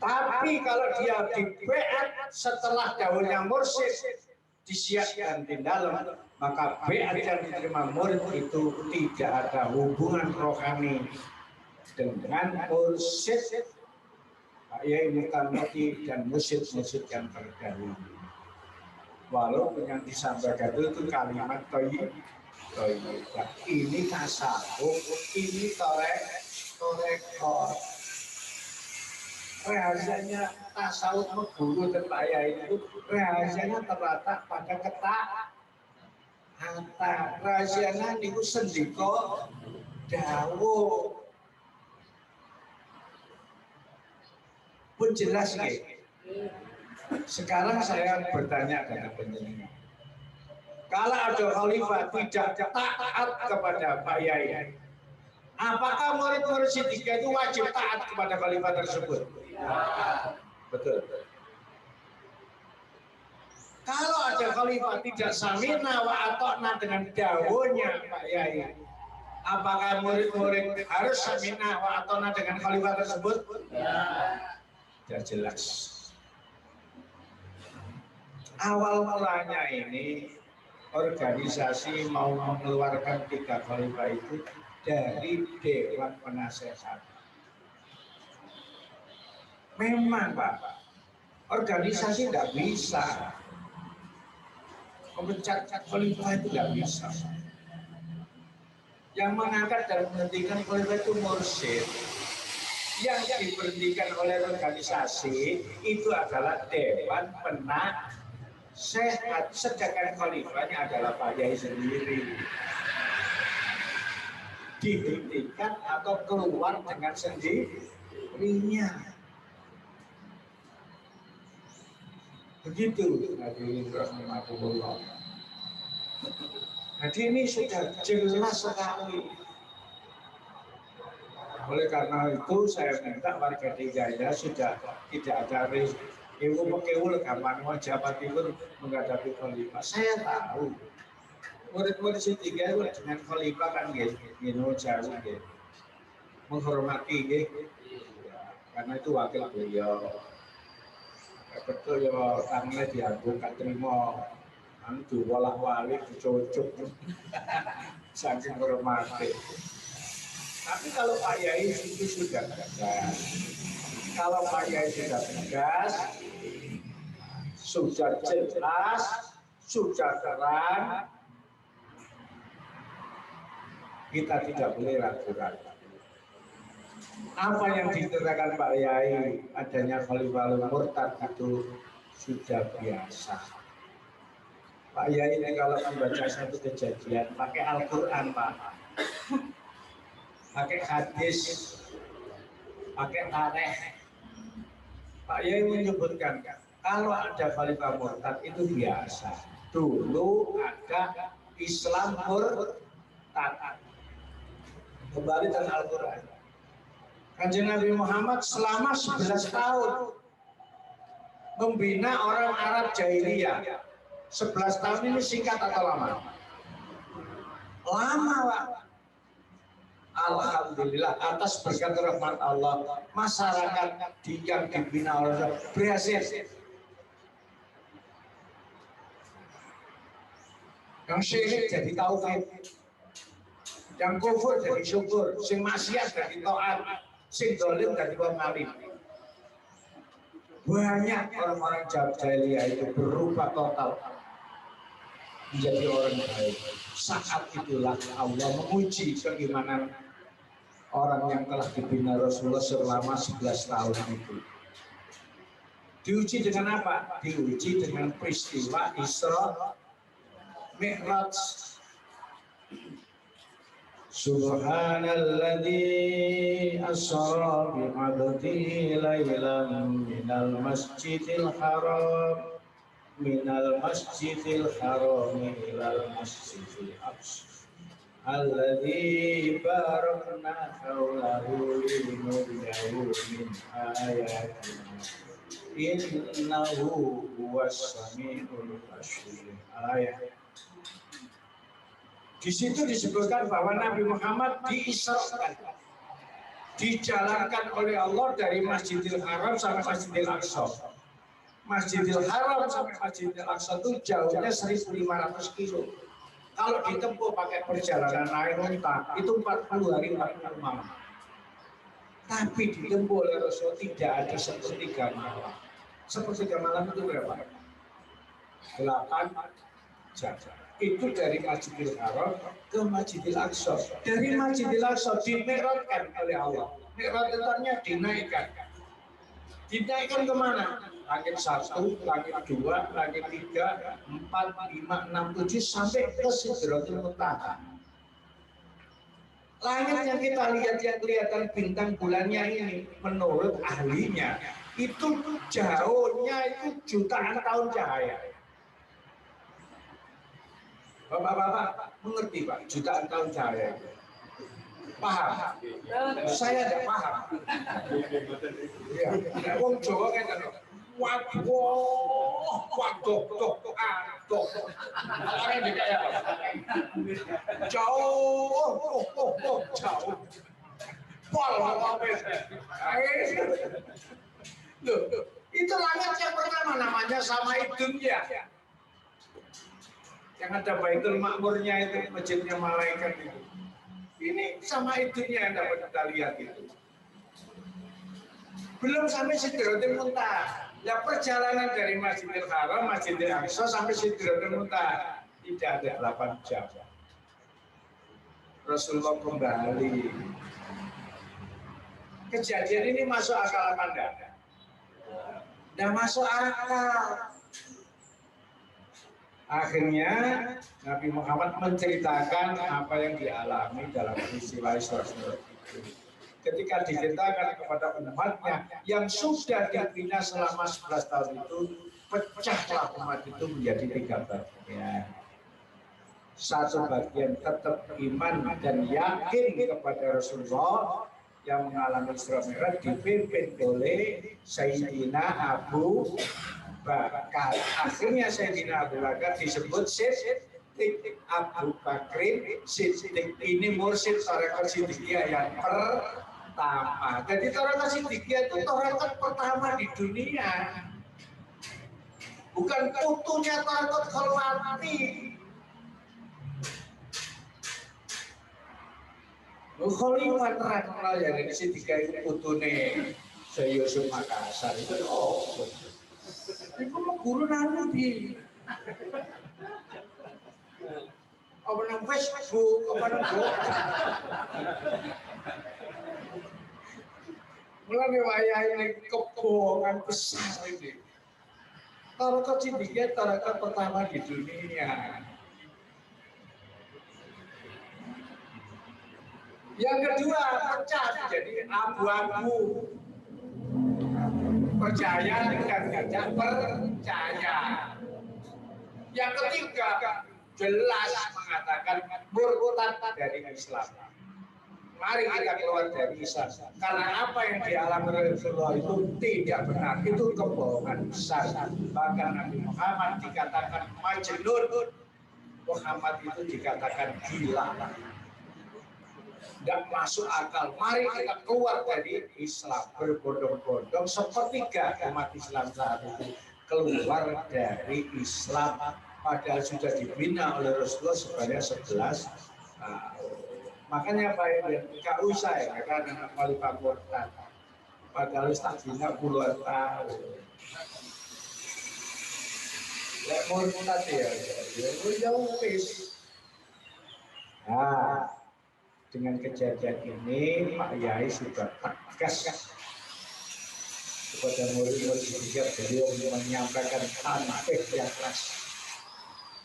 Speaker 1: Tapi kalau dia dibeat setelah dawuhnya mursyid disiapkan di dalam, maka beat yang diterima murid itu tidak ada hubungan rohani dengan mursyid Pak Yai Muqaddami dan mursyid-mursyid yang terdahulu. Walaupun yang disampaikan itu kalimat thayyibah. Ini tasawuf, ini torekot. Rahasianya tasawuf meguru dan Pak Yai itu rahasianya terletak pada ketaatan. Rahasianya niku sendika dawuh. Pun jelas nggih. Sekarang saya bertanya kepada penjenengan. Kalau ada khalifah tidak taat kepada Pak Yai, apakah murid-murid Siddiqiyah itu wajib taat kepada khalifah tersebut? Ya. Betul. Kalau ada khalifah tidak samina wa ata'na dengan dawuhnya Pak Yai, apakah murid-murid harus samina wa ata'na dengan khalifah tersebut? Ya. Sudah jelas. Awal mulanya ini organisasi mau mengeluarkan 3 khalifah itu dari Dewan Penasehat. Memang Pak, organisasi tidak bisa memecat khalifah, itu tidak bisa. Yang mengangkat dan menghentikan khalifah itu mursyid. Yang diberhentikan oleh organisasi itu adalah Dewan Penasehat, sedangkan khalifahnya adalah Pak Yai sendiri. Dihentikan atau keluar dengan sendirinya. Begitu hadirin rahimahullah. Jadi ini sudah jelas sekali. Oleh karena itu saya minta warga DKI sudah tidak ada risk. Ibu pekewul kapan jabat itu menghadapi khalifah. Saya tahu murid-murid tiga itu dengan khalifah kan gitu jauh gitu. Menghormati gitu. Karena itu wakil beliau. Betul ya tangannya dianggung kan terima anu walah wali dicocok saking hormati. Tapi kalau Pak Yai itu sudah tegas, kalau Pak Yai sudah tegas, sudah jelas, sudah terang, kita tidak boleh ragu-ragu. Apa yang dikatakan Pak Yai adanya khalifah murtad itu sudah biasa. Pak Yai ini kalau membaca satu kejadian pakai Al-Quran Pak, pakai hadis, pakai tarikh. Pak Yai menyebutkan kalau ada khalifah murtad itu biasa. Dulu ada Islam murtad. Kembali dengan Al-Quran. Kanjeng Nabi Muhammad selama 11 tahun membina orang Arab jahiliyah. 11 tahun ini singkat atau lama? Lama Pak. Alhamdulillah atas berkat rahmat Allah masyarakat yang dibina oleh berhasil. Yang syirik jadi tauhid, yang kufur jadi syukur, sing maksiat jadi taat, sing dolim jadi wong alim. Banyak orang-orang jahiliyah itu berubah total menjadi orang baik. Saat itulah Allah menguji keimanan orang yang telah dibina Rasulullah selama 11 tahun itu. Diuji dengan apa? Diuji dengan peristiwa Isra Mi'raj. Subhanalladzi asra bi'abdihi lailan minal masjidil haram ilal masjidil aqsa alladzi barakna hawlahu linuriyahu min ayatina innahu huwas samiul basir. Ayat di situ disebutkan bahwa Nabi Muhammad diisrakan, dijalankan oleh Allah dari Masjidil Haram sampai Masjidil Aqsa. Masjidil Haram sampai Masjidil Aqsa itu jauhnya 1.500 kilo. Kalau ditempuh pakai perjalanan naik unta itu 40 hari 40 malam. Tapi ditempuh oleh Rasul tidak ada sepertiga malam. Sepertiga malam itu berapa? 8 jam. Itu dari Masjidil Haram ke Masjidil Aqsa. Dari Masjidil Aqsa dimi'rajkan oleh Allah. Mi'rajnya dinaikkan. Dinaikkan kemana? Langit 1, langit 2, langit 3, 4, 5, 6, 7 sampai ke Sidratul Muntaha. Langit yang kita lihat yang kelihatan bintang bulannya ini menurut ahlinya itu jauhnya itu jutaan tahun cahaya. Bapak-bapak mengerti Pak, jutaan tahun cahaya. Paham? Saya tidak paham. Ya, wong Jawa kan waduh, orang ini kayak jauh, jauh. Pol, loh, itu langit yang pertama namanya Samaidun ya. Yang ada Baitul Makmurnya itu, masjidnya malaikat itu. Ini sama itunya yang dapat kita lihat itu. Belum sampai Sidratul Muntaha. Ya perjalanan dari Masjidil Haram, Masjidil Aqsa sampai Sidratul Muntaha tidak ada 8 jam. Rasulullah kembali. Kejadian ini masuk akal apa enggak? Enggak masuk akal. Akhirnya Nabi Muhammad menceritakan apa yang dialami dalam peristiwa Isra Mi'raj itu. Ketika diceritakan kepada umatnya yang sudah dibina selama 11 tahun itu, pecahlah umat itu menjadi 3 bagian. satu bagian tetap iman dan yakin kepada Rasulullah yang mengalami Isra Mi'raj dipimpin oleh Sayyidina Abu Bakar. Akhirnya Sayyidina Abu Bakar disebut Siddiq Abu Bakrin Siddiq. Ini mursyid tarekat Siddiqiyah yang pertama. Jadi tarekat Siddiqiyah itu tarekat pertama di dunia. Bukan putunya tarekat Khalwati. Khalifah terkenal ya dari Siddiqiyah itu putune Syekh Yusuf Makassar itu itu guru nanti apa nang Facebook apa nang blog mulai wayah ini kebohongan besar ini. Tarekat Siddiqiyah tarekat pertama di dunia. Yang kedua pecah jadi abu-abu. Percaya dengan tidak percaya. Yang ketiga jelas mengatakan murtad dari Islam. Mari kita keluar dari Islam. Karena apa yang dialami Rasulullah itu tidak benar, itu kebohongan besar. Bahkan Nabi Muhammad dikatakan majnun, Muhammad itu dikatakan gila. Tidak masuk akal. Mari kita keluar dari Islam berbondong-bondong sepertiga umat Islam saat itu keluar dari Islam padahal sudah dibina oleh Rasulullah sebanyak 11 tahun. Makanya Pak Ibu gak usah ya karena Khalifah murtad padahal tak bina puluhan tahun. Lek murtad ya wis. Nah, dengan kejadian ini Pak Yai sudah tegas kepada murid-murid juga beliau menyampaikan tanbih yang keras.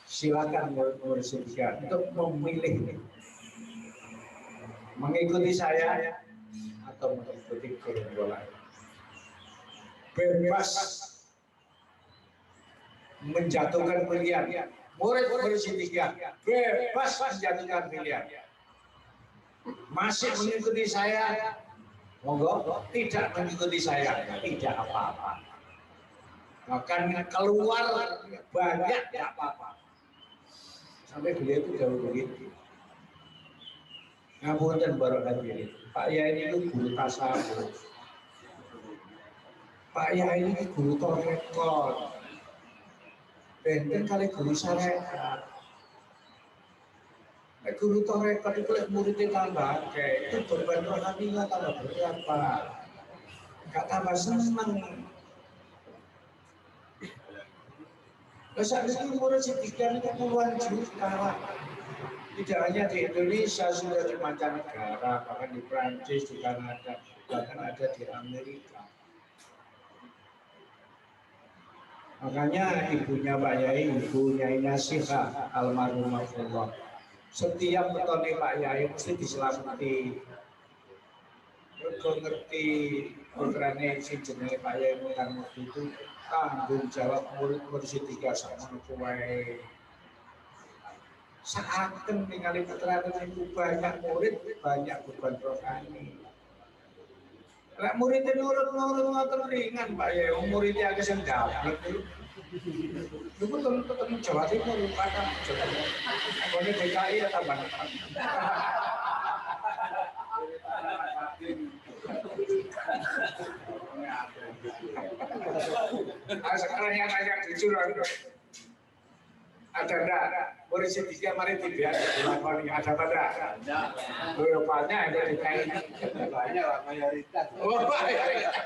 Speaker 1: Silakan murid-murid juga untuk memilih mengikuti saya atau mengikuti gerombolan. Bebas menjatuhkan pilihan. Murid-murid Siddiqiyah bebas menjatuhkan pilihan. Masih mengikuti saya, monggo. Tidak mengikuti saya, tidak apa-apa. Bahkan keluar banyak, tidak apa-apa. Sampai beliau itu jauh begitu. Ngapunten baru hadirin. Pak Yai ini guru tasawuf. Pak Yai ini guru torekot. Benten kali guru syariat. Guru torekot itu muridnya tambah, itu beban rohaninya tambah berat Pak. Gak tambah senang. Saat itu murid Siddiqiyah itu puluhan juta. Tidak hanya di Indonesia, sudah di mancanegara, bahkan di Prancis, di Kanada, bahkan ada di Amerika. Makanya ibunya Pak Yai, ibu Nyai Nasihah almarhumah Allah. Setiap petone Pak Yai mesti diselamati. Mereka ngerti putrane si jenenge Pak Yai Mutar itu tanggung jawab murid-murid Siddiqiyah sama kuwae. Seakan ningali putrane itu banyak murid, banyak beban rohani. Lek muridnya nurut-nurut ngoten ringan Pak Yai, muridnya akeh sing gablek itu. Itu tetap Jawa Timur, padahal Jawa Timur. Kalau DKI ya tambah. Sekarang yang banyak jujur ada enggak? Murid Siddiqiyah mari tidak dilakoni, ada pada? Ada. Banyak ada DKI. Banyak lah mayoritas. Oh banyak.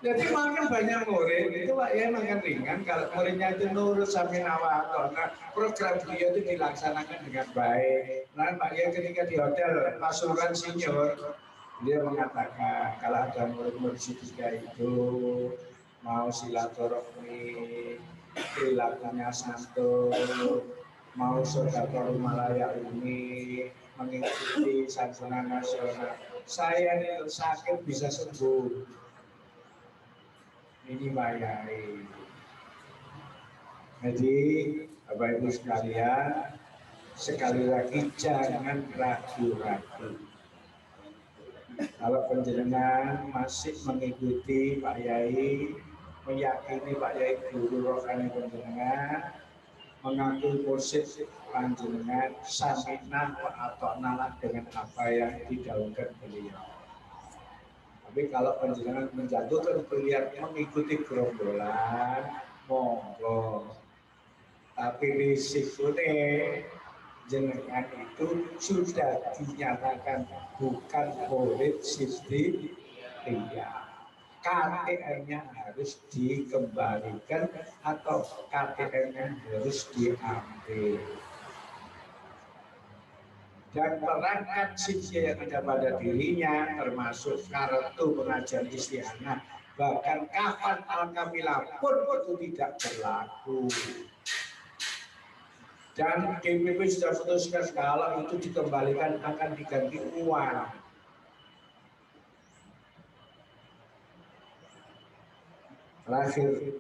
Speaker 1: Jadi makin banyak murid itu Pak ya makin ringan kalau muridnya itu nurut sampai nawato. Nah program beliau itu dilaksanakan dengan baik. Nah Pak ya ketika di hotel pasukan senior dia mengatakan kalau ada murid-murid Siddiqiyah itu mau silaturahmi, perilakunya santun, mau sedekah malaya ini mengikuti santunan nasional. Saya ini sakit bisa sembuh. Ini Pak Yai. Jadi Bapak Ibu sekalian, sekali lagi jangan ragu-ragu. Kalau penjenengan masih mengikuti Pak Yai, meyakini Pak Yai guru rohani penjenengan, mengakui mursyid panjenengan, saminah atau nalah dengan apa yang didahulukan beliau. Tapi kalau penjenengan menjatuhkan pilihan mengikuti gerombolan, monggo. Tapi risikonya jenengan itu sudah dinyatakan bukan murid Siti Ria. KTM-nya harus dikembalikan atau KTM-nya harus diambil. Dan perangkat Siti yang ada pada dirinya termasuk kartu pengajian istihanah, bahkan kafan al-kamilah pun itu tidak berlaku. Dan DPP sudah putuskan kalau itu dikembalikan akan diganti uang. Terakhir,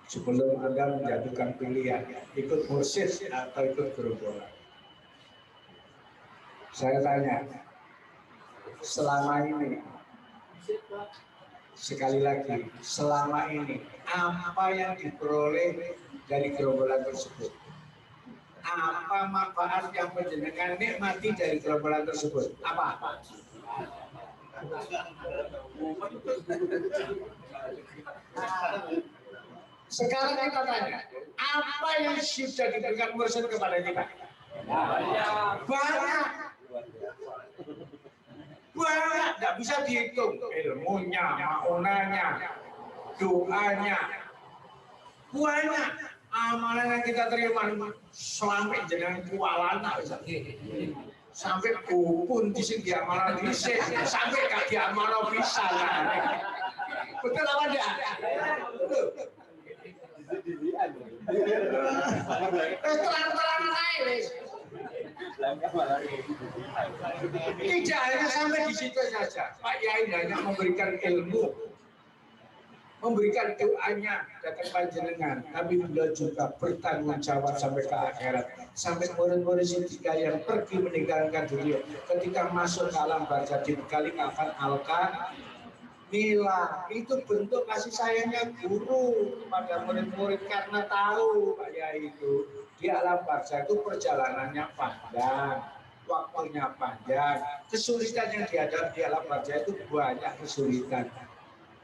Speaker 1: sebelum Anda menjatuhkan pilihan ikut mursyid atau ikut gerombolan, saya tanya, selama ini, sekali lagi, selama ini apa yang diperoleh dari gerombolan tersebut? Apa manfaat yang penjenengan nikmati dari gerombolan tersebut? Apa? Sekarang kita tanya, apa yang sudah diberikan mursyid kepada kita? Banyak. Banyak, tidak bisa dihitung. Ilmunya, maunanya, doanya. Banyak. Amalan yang kita terima sampai jenengan kualana. Sampai kupun di sini amalan bisa, sampai kaki amalan bisa. Betul apa enggak? Betul. Terang-terang aja. Tidak hanya sampai di situ saja. Pak Yai hanya memberikan ilmu, memberikan doanya datang panjenengan, tapi beliau juga bertanggung jawab sampai ke akhirat. Sampai murid-murid Sidika yang pergi meninggalkan dunia, ketika masuk ke alam barzah dibekali kafan al-kamilah, itu bentuk kasih sayangnya guru kepada murid-murid karena tahu Pak Yai itu di alam barzah itu perjalanannya panjang, waktunya panjang, kesulitan yang dihadapi di alam barzah itu banyak kesulitan.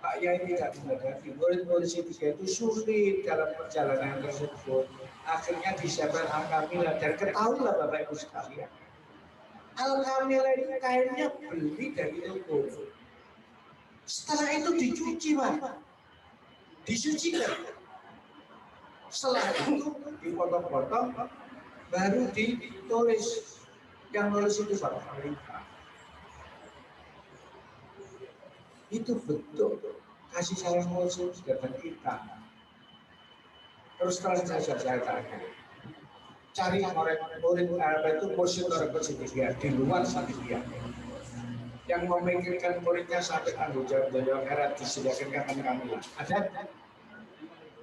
Speaker 1: Pak Yai tidak menghadapi murid-murid Sidika itu sulit dalam perjalanan tersebut. Akhirnya disiapkan al-kamilah, dan ketahuilah Bapak Ibu sekalian, al-kamilah ini kainnya beli dari toko. Setelah itu dicuci Pak, disucikan. Setelah itu dipotong-potong, baru ditulis. Yang nulis itu Bapak Khalifah. Itu betul kasih sayang Mursyid datang kita. Terus terang saja saya tanya, cari murid itu Mursyid orang Sidika di luar Sidika yang memikirkan muridnya sampai tanggung jawab dari akhirat disediakan kapan kami.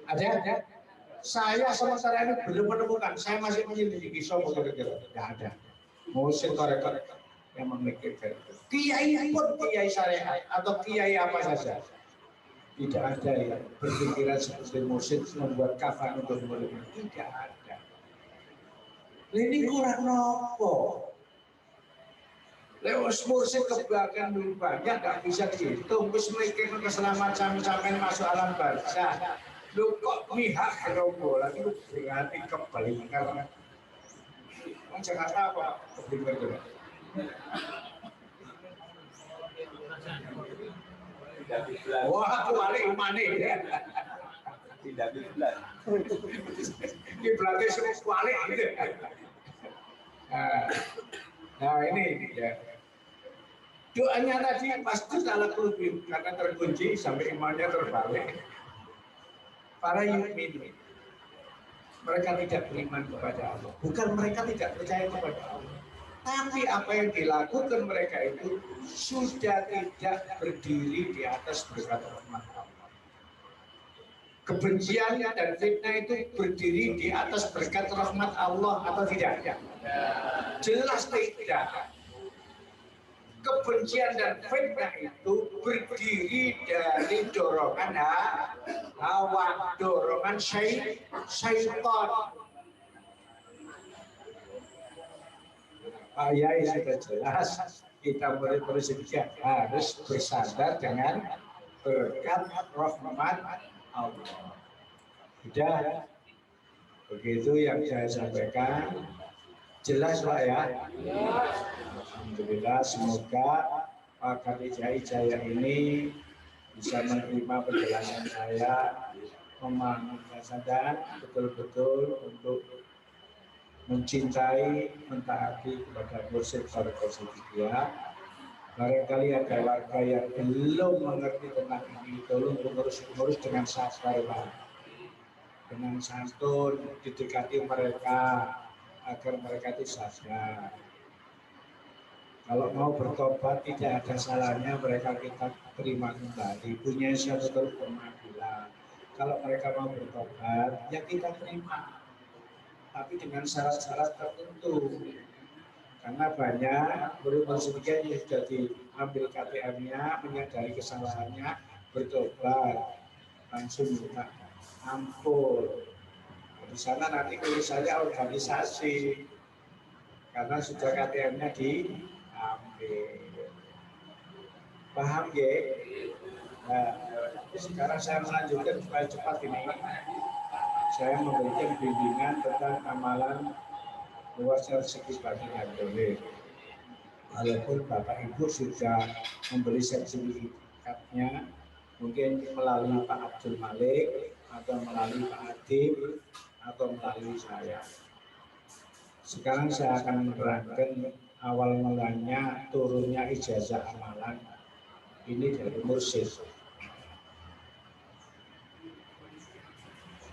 Speaker 1: Ada. Saya sementara ini belum menemukan. Saya masih menyelidiki soal kira-kira. Tidak ada. Mursyid orang yang memikirkan itu. Kiai pun kiai syariat atau kiai apa saja, tidak ada yang berpikiran seperti Mursyid membuat kafan untuk muridnya. Tidak ada. Ini kurang nopo. Lewat Mursyid kebahagiaan lebih banyak, tidak bisa dihitung. Terus mikirkan keselamatan sampai masuk alam barzah. Lu kok mihak gerombolan itu berarti kebalikan. Jakarta apa? Kebalikan. Wah, balik mana ya?
Speaker 3: Tidak bisa.
Speaker 1: Ini berarti semua balik gitu. Nah ini ya. Doanya tadi pasti salah kulubim karena terkunci sampai imannya terbalik. Para yu'min, mereka tidak beriman kepada Allah. Bukan mereka tidak percaya kepada Allah. Tapi apa yang dilakukan mereka itu sudah tidak berdiri di atas berkat rahmat Allah. Kebencian dan fitnah itu berdiri di atas berkat rahmat Allah atau tidak? Jelas tidak. Kebencian dan fitnah itu berdiri dari dorongan hawa, dorongan syaitan. Pak Yai sudah jelas, kita murid-murid harus bersandar dengan berkat rahmat Allah. Sudah, begitu yang saya sampaikan. Jelas Pak ya? Alhamdulillah, semoga Pak Kadijai Jaya ini bisa menerima penjelasan saya, memahami dan betul-betul untuk mencintai, mentaati kepada mursyid Thariqah Siddiqiyah. Barangkali ada warga yang belum mengerti tentang ini, tolong mengurus dengan sabar, Pak. Dengan santun, didekati mereka agar mereka itu sadar. Kalau mau bertobat tidak ada salahnya mereka kita terima kembali. Punya satu pengadilan. Kalau mereka mau bertobat, ya kita terima. Tapi dengan syarat-syarat tertentu. Karena banyak murid-murid yang sudah diambil KTM-nya, menyadari kesalahannya, bertobat, langsung minta ampun. Di sana nanti tulisannya organisasi, karena sudah KTM-nya diambil. Paham ya? Nah, sekarang saya melanjutkan supaya cepat ini. Saya memberikan bimbingan tentang amalan luasnya rezeki bagi yang boleh. Walaupun Bapak Ibu sudah membeli sertifikatnya, mungkin melalui Pak Abdul Malik, atau melalui Pak Adib, atau melalui saya. Sekarang saya akan menerangkan awal mulanya turunnya ijazah amalan ini dari mursyid.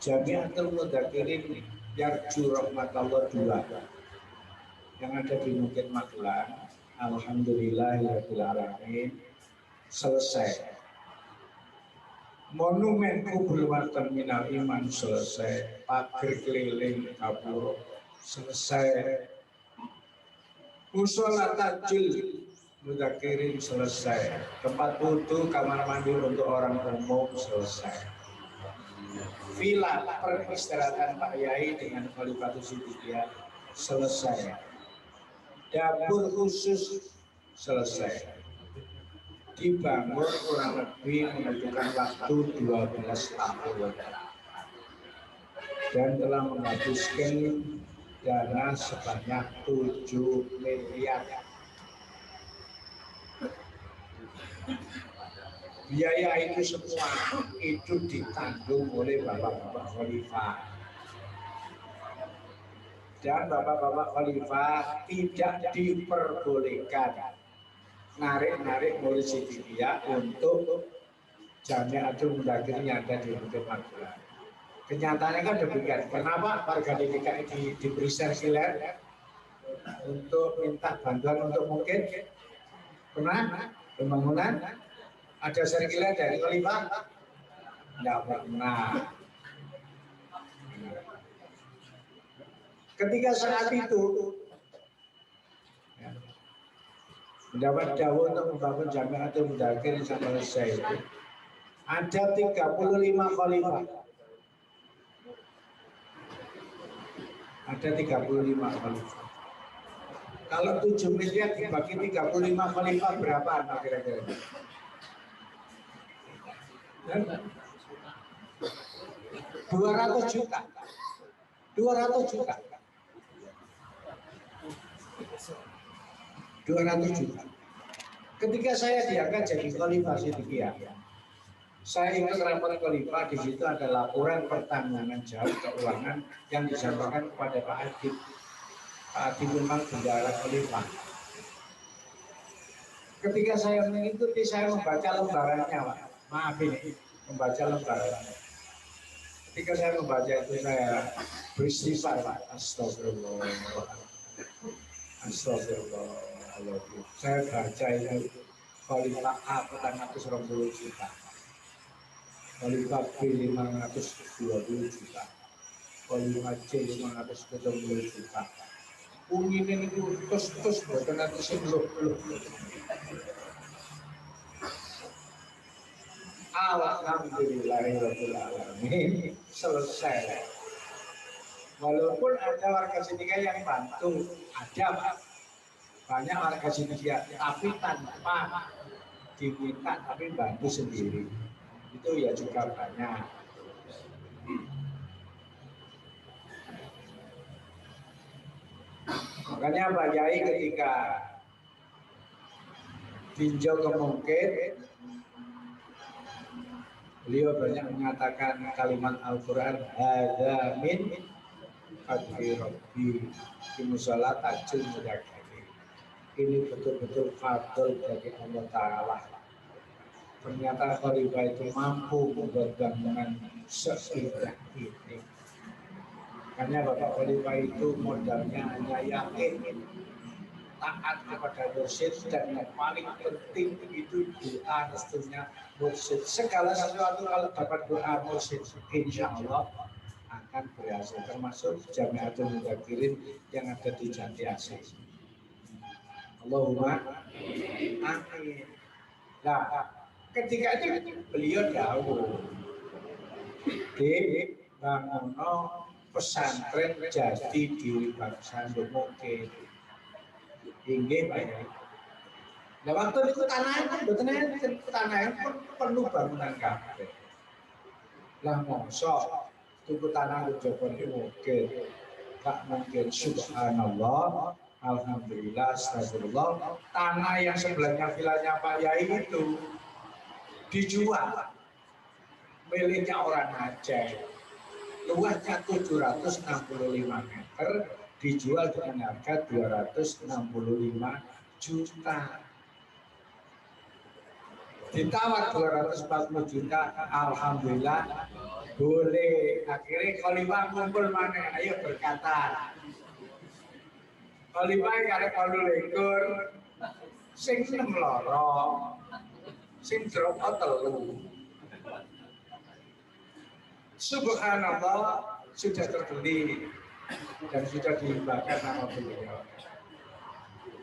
Speaker 1: Jamiatul Mudzakirin Yarju Rahmatullah 2 yang ada di Bukit Magelang, alhamdulillahirabbil alamin, selesai. Monumen kubur wonten minal iman selesai, pager keliling kapuro selesai, mushola tajil Mudzakirin selesai, tempat wudhu kamar mandi untuk orang umum selesai, villa peristirahatan Pak Yai dengan Khalifatus Siddiqiyah selesai, dapur khusus selesai, dibangun kurang lebih membutuhkan waktu 12 tahun dan telah menghabiskan dana sebanyak 7 miliar. Biaya itu semua itu ditanggung oleh Bapak-Bapak Khalifah. Dan Bapak-Bapak Khalifah tidak diperbolehkan narik-narik murid Siddiqiyah untuk Jamiatul Mudzakirin yang ada di Bukit Magelang. Kenyataannya kan demikian. Kenapa warga DKI diberi sirkuler untuk minta bantuan untuk mungkin pernah pembangunan? Ada sirkuler dari Khalifah? Tidak pernah. Ketika saat itu mendapat dawuh untuk membangun Jamiatul Mudzakirin sampai selesai itu ada 35 khalifah. Ada 35 khalifah. Kalau 7 miliar dibagi 35 khalifah berapa kira-kira? 200 juta. 200 juta. 200 juta. Ketika saya diangkat jadi Khalifah Siddiqiyah, saya ingat rapat Khalifah, di situ ada laporan pertanggungan jawab keuangan yang disampaikan kepada Pak Adib. Pak Adib memang bendahara Khalifah. Ketika saya mengikuti, saya membaca lembarannya, Pak. Maaf ini, membaca lembarannya. Ketika saya membaca itu, saya beristighfar, Pak. Astagfirullah. Astagfirullahaladzim. Saya baca itu Khalifah A 420 juta, Khalifah B 520 juta, Khalifah C 570 juta. Ungine itu terus buatan nanti sebelum Alhamdulillahirabbil alamin, selesai. Walaupun ada warga sini yang bantu, ada Pak. Banyak warga sini tapi tanpa diminta, tapi bantu sendiri. Itu ya juga banyak. Makanya Pak Yai ketika tinjau ke Mungkin, beliau banyak mengatakan kalimat Al-Quran, hadza min fadli rabbi fi musalat ajil mudakari. Ini betul-betul fadl dari Allah Ta'ala. Ternyata Khalifah itu mampu membuat bangunan seindah ini. Karena Bapak Khalifah itu modalnya hanya yakin, taat kepada mursyid, dan yang paling penting itu doa restunya mursyid. Segala sesuatu kalau dapat doa mursyid, insya Allah akan berhasil, termasuk Jamiatul Mudzakirin yang ada di Jati Asih. Allahumma amin. Nah, ketika itu beliau dahulu di banguno pesantren Jati Diri Bangsa Mungkin. Inggih Pak Yai. Nah waktu itu tanahnya pun penuh bangunan kabeh. Lah mongso tuku tanah Jowo mungkin, tak mungkin, subhanallah, alhamdulillah, astagfirullah. Tanah yang sebelahnya vilanya Pak Yai itu dijual miliknya orang Aceh. Luasnya 765 meter, dijual dengan harga 265 juta. Ditawar 240 juta, alhamdulillah boleh. Akhirnya Khalifah kumpul mana, ayo berkata. Khalifah karek 28, sing 6 loro, sing drop out 3. Subhanallah, sudah terbeli dan sudah dibakar nama beliau.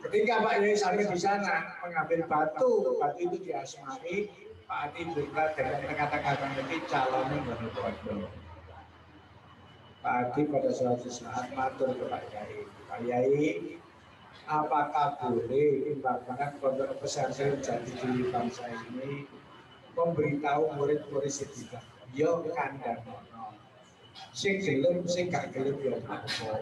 Speaker 1: Ketika Pak Yai sampai di sana mengambil batu itu diasmai, Pak Adi berkata dengan kata-kata ini calonnya benar-benar. Pak Adi pada suatu saat matur ke Pak Yai, Pak Yai, apakah boleh pimpinan pondok pesantren Jati Diri Bangsa ini memberitahu murid-murid sekitar, yo kandang, sing gelem sing gak gelem yo apa-apa.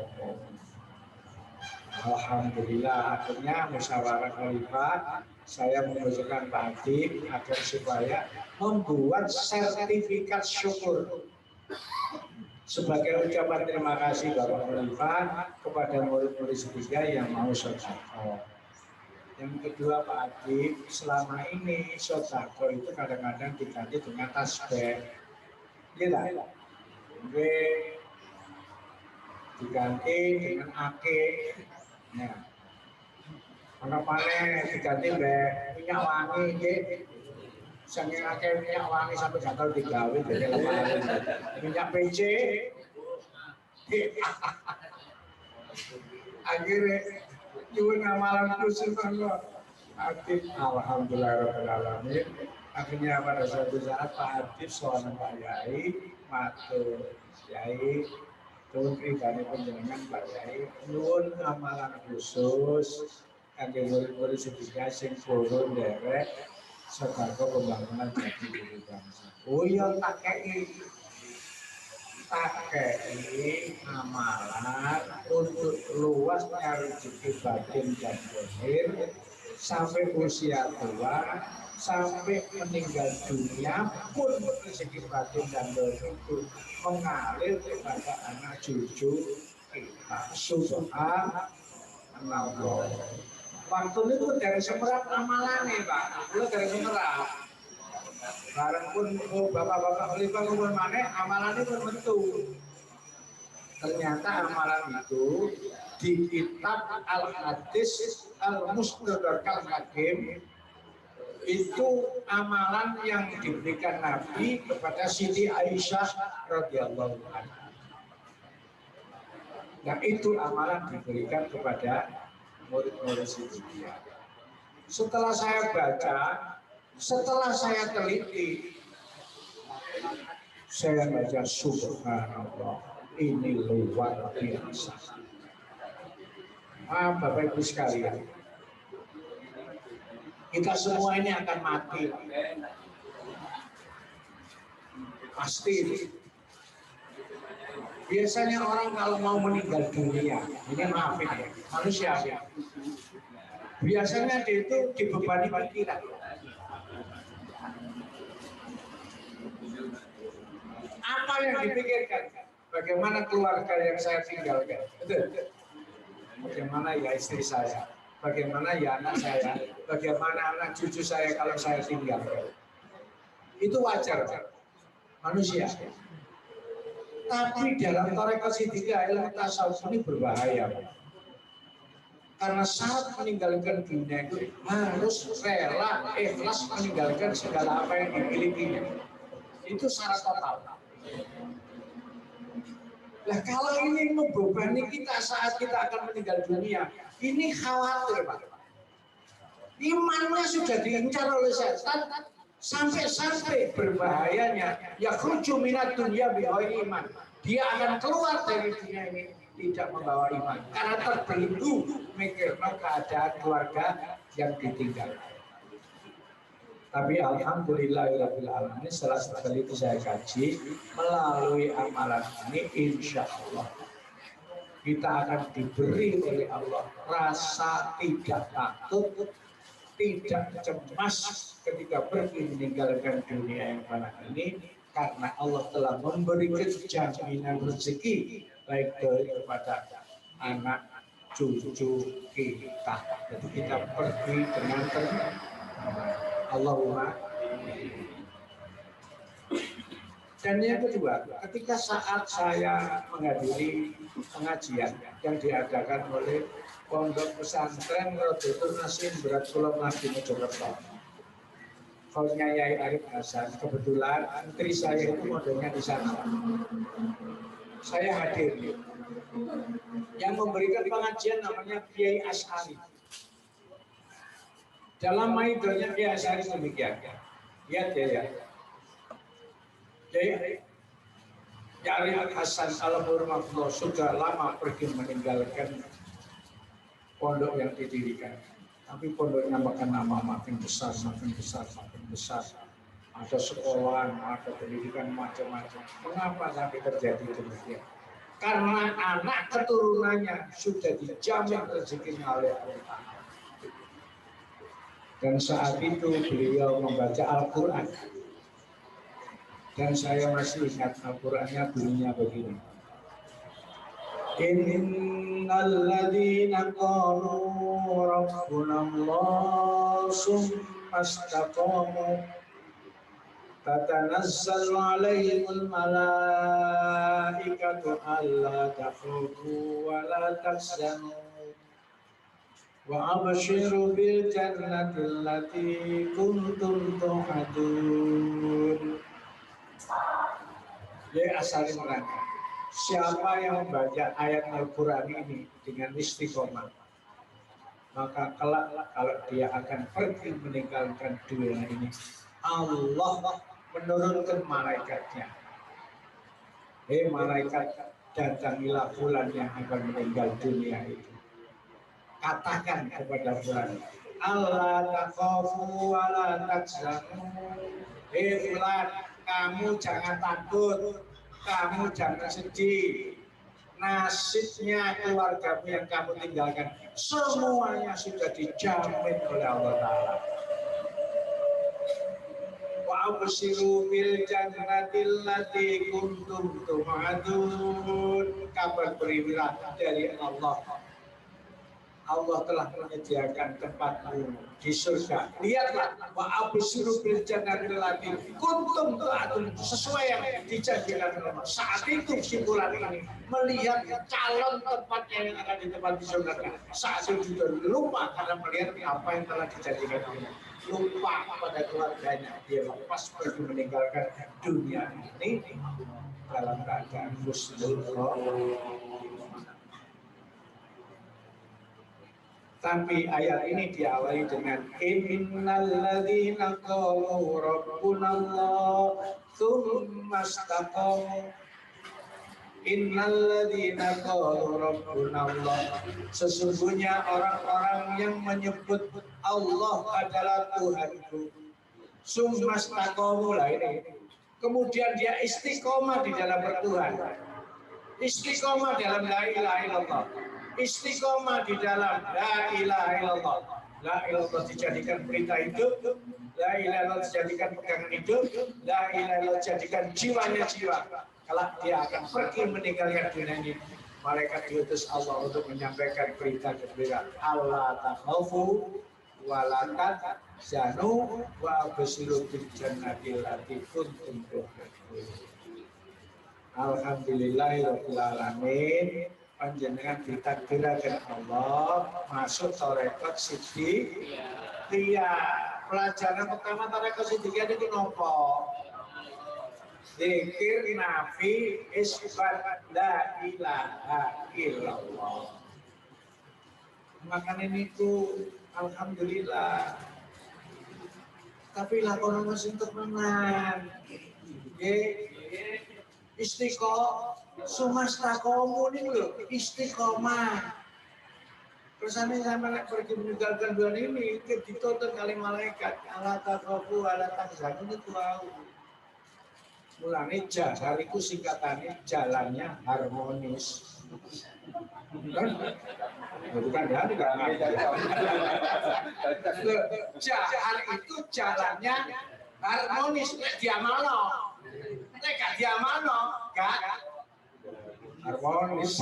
Speaker 1: Alhamdulillah, akhirnya musyawarah Khalifah, saya mengusulkan Pak Adib agar supaya membuat sertifikat syukur sebagai ucapan terima kasih Bapak Khalifah kepada murid-murid setia yang mau sedekah. Yang kedua Pak Adib, selama ini sedekah itu kadang-kadang diganti dengan tasbih, iya diganti dengan akeh. Nah, mana diganti minyak wangi, saking akeh minyak wangi sampai gatal digawe jadi lemari. Minyak PC, akhirnya nyuwun amalan khusus Allah. Adib, alhamdulillah alamin. Akhirnya pada suatu saat Pak Adib seorang Pak Yai matur, Yai turun dari penjenengan Pak Yai, nyuwun amalan khusus kangge murid-murid sedaya sing turun derek sedekah pembangunan Jati Diri Bangsa. Oh iya tak kei amalan untuk luasnya rezeki batin dan zahir sampai usia tua, sampai meninggal dunia pun rezeki batin dan zahir itu mengalir kepada anak cucu kita. Subhanallah. Waktu itu dari Semerap amalannya Pak, itu dari Semerap. Barang pun bapak-bapak Khalifah kumpul mana, amalannya pun betul. Ternyata amalan itu di kitab Al-Hadis Al-Mustadrak Al-Hakim itu amalan yang diberikan Nabi kepada Siti Aisyah radhiyallahu anha. Nah itu amalan diberikan kepada murid-murid Siti. Setelah saya baca, setelah saya teliti, saya baca subhanallah, ini luar biasa. Bapak Ibu sekalian, kita semua ini akan mati. Pasti. Biasanya orang kalau mau meninggal dunia, ini maafin ya, manusia ya. Biasanya dia itu dibebani pikiran. Apa yang dipikirkan? Bagaimana keluarga yang saya tinggalkan? Betul. Bagaimana ya istri saya? Bagaimana ya anak saya? Bagaimana anak cucu saya kalau saya tinggalkan? Itu wajar, manusia. Tapi dalam tarekat Siddiqiyah ilmu tasawuf ini berbahaya. Karena saat meninggalkan dunia itu harus rela, ikhlas meninggalkan segala apa yang dimilikinya. Itu syarat total. Nah kalau ini membebani kita saat kita akan meninggal dunia, ini khawatir Pak. Imannya sudah diincar oleh setan sampai berbahayanya. Ya khruju minad dunya bighairi iman. Dia akan keluar dari dunia ini tidak membawa iman karena terbelenggu mikirnya keadaan keluarga yang ditinggal. Tapi alhamdulillahirabbil alamin setelah sekali itu saya kaji melalui amalan ini insya Allah kita akan diberi oleh Allah rasa tidak takut, tidak cemas ketika pergi meninggalkan dunia yang fana ini karena Allah telah memberikan jaminan rezeki baik kepada anak cucu kita. Jadi kita pergi dengan tenang. Allahumma. Dan yang kedua, ketika saat saya menghadiri pengajian yang diadakan oleh Pondok Pesantren Rodotul Nasim Berat Kulon Lagi Mojokerto, Kaulnya Yai Arif Hasan, kebetulan menteri saya itu modelnya di sana. Saya hadir. Yang memberikan pengajian namanya Kiai Asy'ari. Dalam maidornya Kiai Asy'ari demikian. Ya. Kiai Arif Hasan almarhum sudah lama pergi meninggalkan pondok yang didirikan. Tapi pondoknya makin lama makin besar. Ada sekolah, ada pendidikan macam-macam. Mengapa sampai terjadi demikian? Karena anak keturunannya sudah dijamin rezekinya oleh Allah. Dan saat itu beliau membaca Al-Quran. Dan saya masih ingat Al-Qurannya bunyinya begini. Innal ladzina qalu rabbuna Allah summa istaqamu tatanazzalu alaihimul malaikatu alla takhufu wa la tahzanu wa abshiru bil jannati allati kuntum tu'adun. Ya Asy'ari merangkak. Siapa yang membaca ayat Al-Quran ini dengan istiqomah, maka kelak kalau dia akan pergi meninggalkan dunia ini, Allah menurunkan malaikatnya. Malaikat, datangilah fulan yang akan meninggal dunia itu. Katakan kepada fulan, Allah takhafu wa la tahzanu. Fulan, kamu jangan takut. Kamu jangan sedih, nasibnya keluargamu yang kamu tinggalkan semuanya sudah dijamin oleh Allah Ta'ala. Wa abshiru bil jannatil lati kuntum tu'adun. Kabar berilah dari Allah Allah telah menyediakan tempatmu di surga. Lihatlah, wa absyiru bil jannatil lati kuntum tu'adun, sesuai yang dijanjikan Allah. Saat itu si bulan ini melihat calon tempatnya yang akan ditempati di surga. Saat itu juga lupa karena melihat apa yang telah dijanjikan Allah. Lupa pada keluarganya, dia lepas pergi meninggalkan dunia ini dalam keadaan husnul khotimah. Tapi ayat ini diawali dengan innal ladzina qalu rabbunallah tsumma istaqamu. Innal ladzina qalu rabbunallah, sesungguhnya orang-orang yang menyebut Allah adalah Tuhanku. Tsumma istaqamu lah ini. Kemudian dia istiqomah di dalam bertuhan. Istiqomah dalam la ilaha illallah. Istiqomah di dalam la ilaha illallah. La ilaha illallah dijadikan perintah hidup, la ilaha illallah dijadikan pegangan hidup, la ilaha illallah dijadikan jiwanya jiwa. Kalau dia akan pergi meninggalkan dunia ini, malaikat diutus Allah untuk menyampaikan berita gembira. Allah takhafu wa la tahzanu wa abshiru bil jannatil lati kuntum tu'adun. Alhamdulillahirabbil alamin. Panjenengan ditakdirkan Allah masuk tarekat siddiqiyah. Pelajaran pertama tarekat siddiqiyah itu nopo? Zikir nafi isbat la ilaha illallah. Makanya itu alhamdulillah. Tapi lakonan masih temenan. Istiqomah, sumastakomu ini loh, istiqomah. Kesannya sama pergi meninggalkan dunia ini, dituntut kali malaikat. Allah takhafu, Allah tahzanu itu tahu. Mulanya jahar itu singkatannya jalannya harmonis. Bukan ya, jahar itu jalannya harmonis, dia malah. Nek dia mana? Gak harmonis.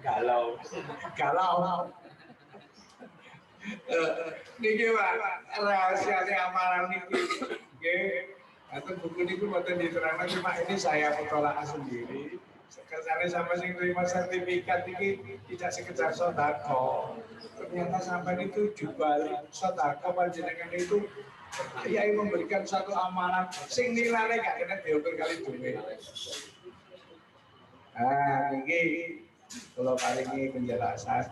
Speaker 3: Galau.
Speaker 1: Niki Pak, rahasianya amalan niki. Nggih. Atau buku niku mboten diterangkan, cuma ini saya petolak sendiri. Sekarang sampai sing terima sertifikat ini tidak sekedar sodako. Ternyata sampai itu juga sodako panjenengan itu Kiai memberikan satu amalan sing nilainya gak kena diukur kali duit. Ini kalau kali ini penjelasan,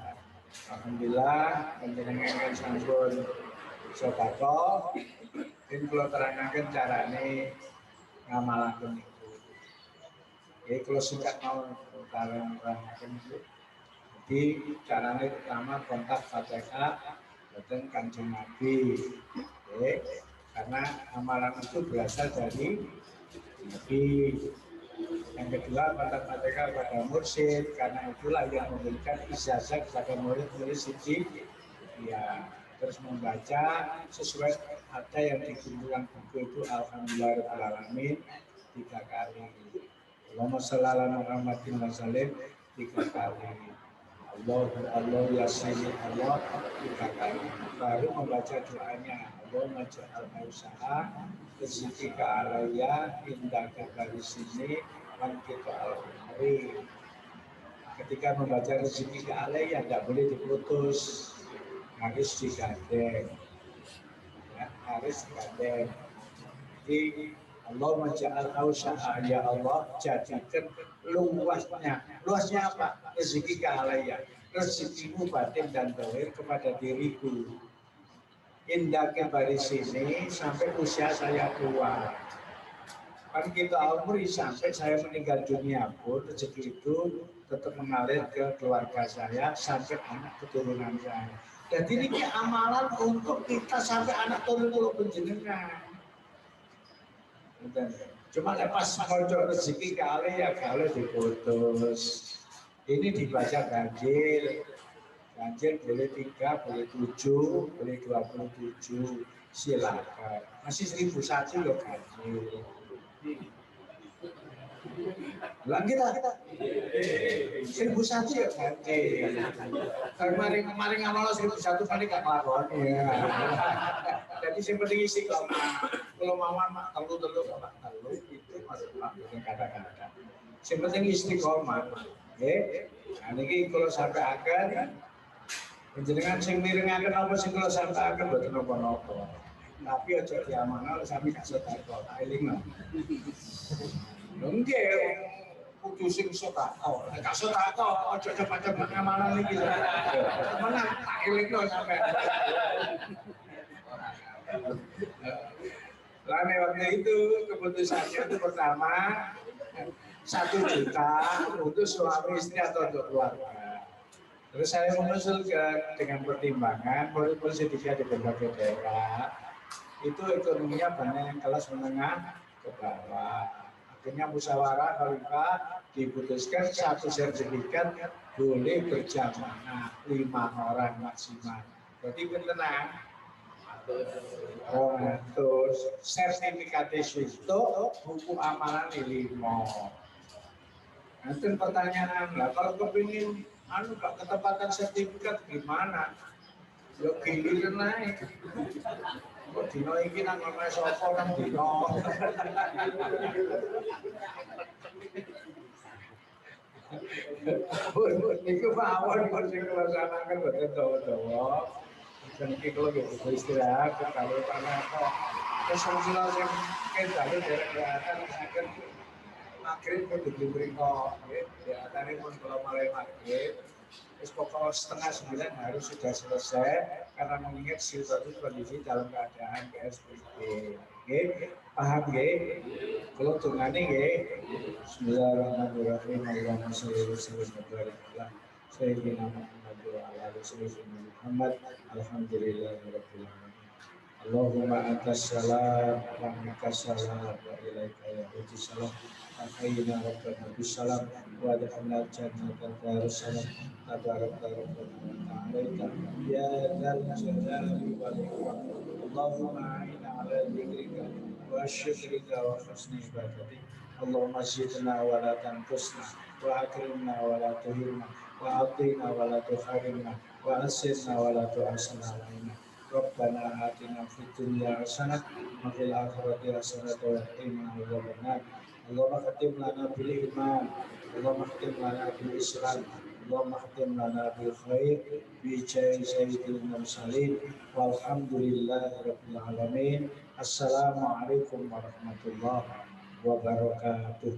Speaker 1: alhamdulillah panjenengan sampun sodako. Ini kalau terangkan caranya ngamalaken itu. Jadi kalau singkat mau terangkan itu. Jadi caranya pertama kontak Fatihah dan Kanjeng Nabi. Karena amalan itu berasal dari Nabi. Yang kedua kontak Fatihah kepada mursyid, karena itulah yang memberikan ijazah kepada murid-murid siji. Ya, terus membaca sesuai ada yang dikumpulkan buku itu alhamdulillahirabbil alamin 3 kali. Allahumma shalli ala Muhammadin wa sallim 3 kali. Allah ya sayyid Allah 3 kali. Baru membaca doanya. Allahumma ja'al usaha rezeki ka alayya indah dari sini man kita al-hari. Ketika membaca rezeki ka alayya tidak boleh diputus. Harus digandeng, ya, harus digandeng. Jadi Allah menja'al ausa'a, ya Allah jadikan luasnya apa? Rezeki ka'alaya, rezekimu batin dan zahir kepada diriku. Indah kebaris ini sampai usia saya tua. Kan kita umri sampai saya meninggal dunia pun rezeki itu tetap mengalir ke keluarga saya sampai anak keturunan saya. Jadi ini amalan untuk kita sampai anak turun penjenengan. Cuma lepas pojok rezeki kali ya kalau diputus. Ini dibaca ganjil. Ganjil boleh 3, boleh 7, boleh 27. Silakan. Masih 1001 loh ganjil. Lah kita 1001 ya ganti. Kemarin ngamal 1001 paling gak ngelakon. Ya. Jadi yang penting istiqomah. Kalau mawon mak telu itu masuk kata-kata. Yang penting istiqomah. Nggih. Nah niki kalau sampai akan jenengan sing mirengaken apa sing kula sampaikan boten napa-napa. Tapi aja diamanal sampe gak sedekah. Elingno. Nggih, kudu sing sedekah. Gak sedekah aja coba-coba ngamalan iki. Menang tak elingno sampe. Lalu waktu itu keputusannya itu pertama 1 juta untuk suami istri atau untuk keluarga. Terus saya mengusulkan dengan pertimbangan walaupun sedikit di berbagai daerah itu ekonominya banyak yang kelas menengah ke bawah. Akhirnya musyawarah khalifah diputuskan 1 sertifikat boleh berjamaah 5 orang maksimal. Berarti tenang. Terus sertifikat itu buku amalan 5. Nanti pertanyaan lah, kalau kepingin gak ketepatan sertifikat gimana? Ya giliran naik. Kok dino iki nang ngomong sapa nang dino. Niku mawon pun sing kelaksanan boten dawa-dawa. Dan iki kalau gitu istirahat kalau karena apa? Kesempatan sing kendale derek-derekan saged maghrib kudu dibringko nggih. Ya tadi pun kalau mulai maghrib terus pokok 8:30 harus sudah selesai karena mengingat situasi kondisi dalam keadaan PSBB. Nggih, paham nggih? Kalau tungane nggih. Bismillahirrahmanirrahim. Allahumma sholli wa sallim wa barik ala sayyidina Muhammad wa ala ali sayyidina Muhammad. Alhamdulillahirabbil alamin. Allahumma antas salam wa minkas salam wa ilaika ya'udus salam. Akhirina rabbana bisalam wa adkhilna jannata darussalam. Tabarakta rabbana wa ta'ala ya dzal jalali wal ikram. Allahumma a'inna ala dzikrika wa syukrika wa husni ibadatik. Allahumma zidna wa la tanqusna wa akrimna wa la tuhirna wa atina wa la tuharimna wa asirna wa la tu'asna alaina. Rabbana atina fid dunya hasanah wa fil akhirati hasanah wa qina adzaban nar. Allahumma khatim lana bil iman, Allahumma khatim lana bil islam, Allahumma khatim lana bil khair bi jahi sayyidil mursalin walhamdulillahi rabbil alamin. Assalamualaikum warahmatullahi wabarakatuh.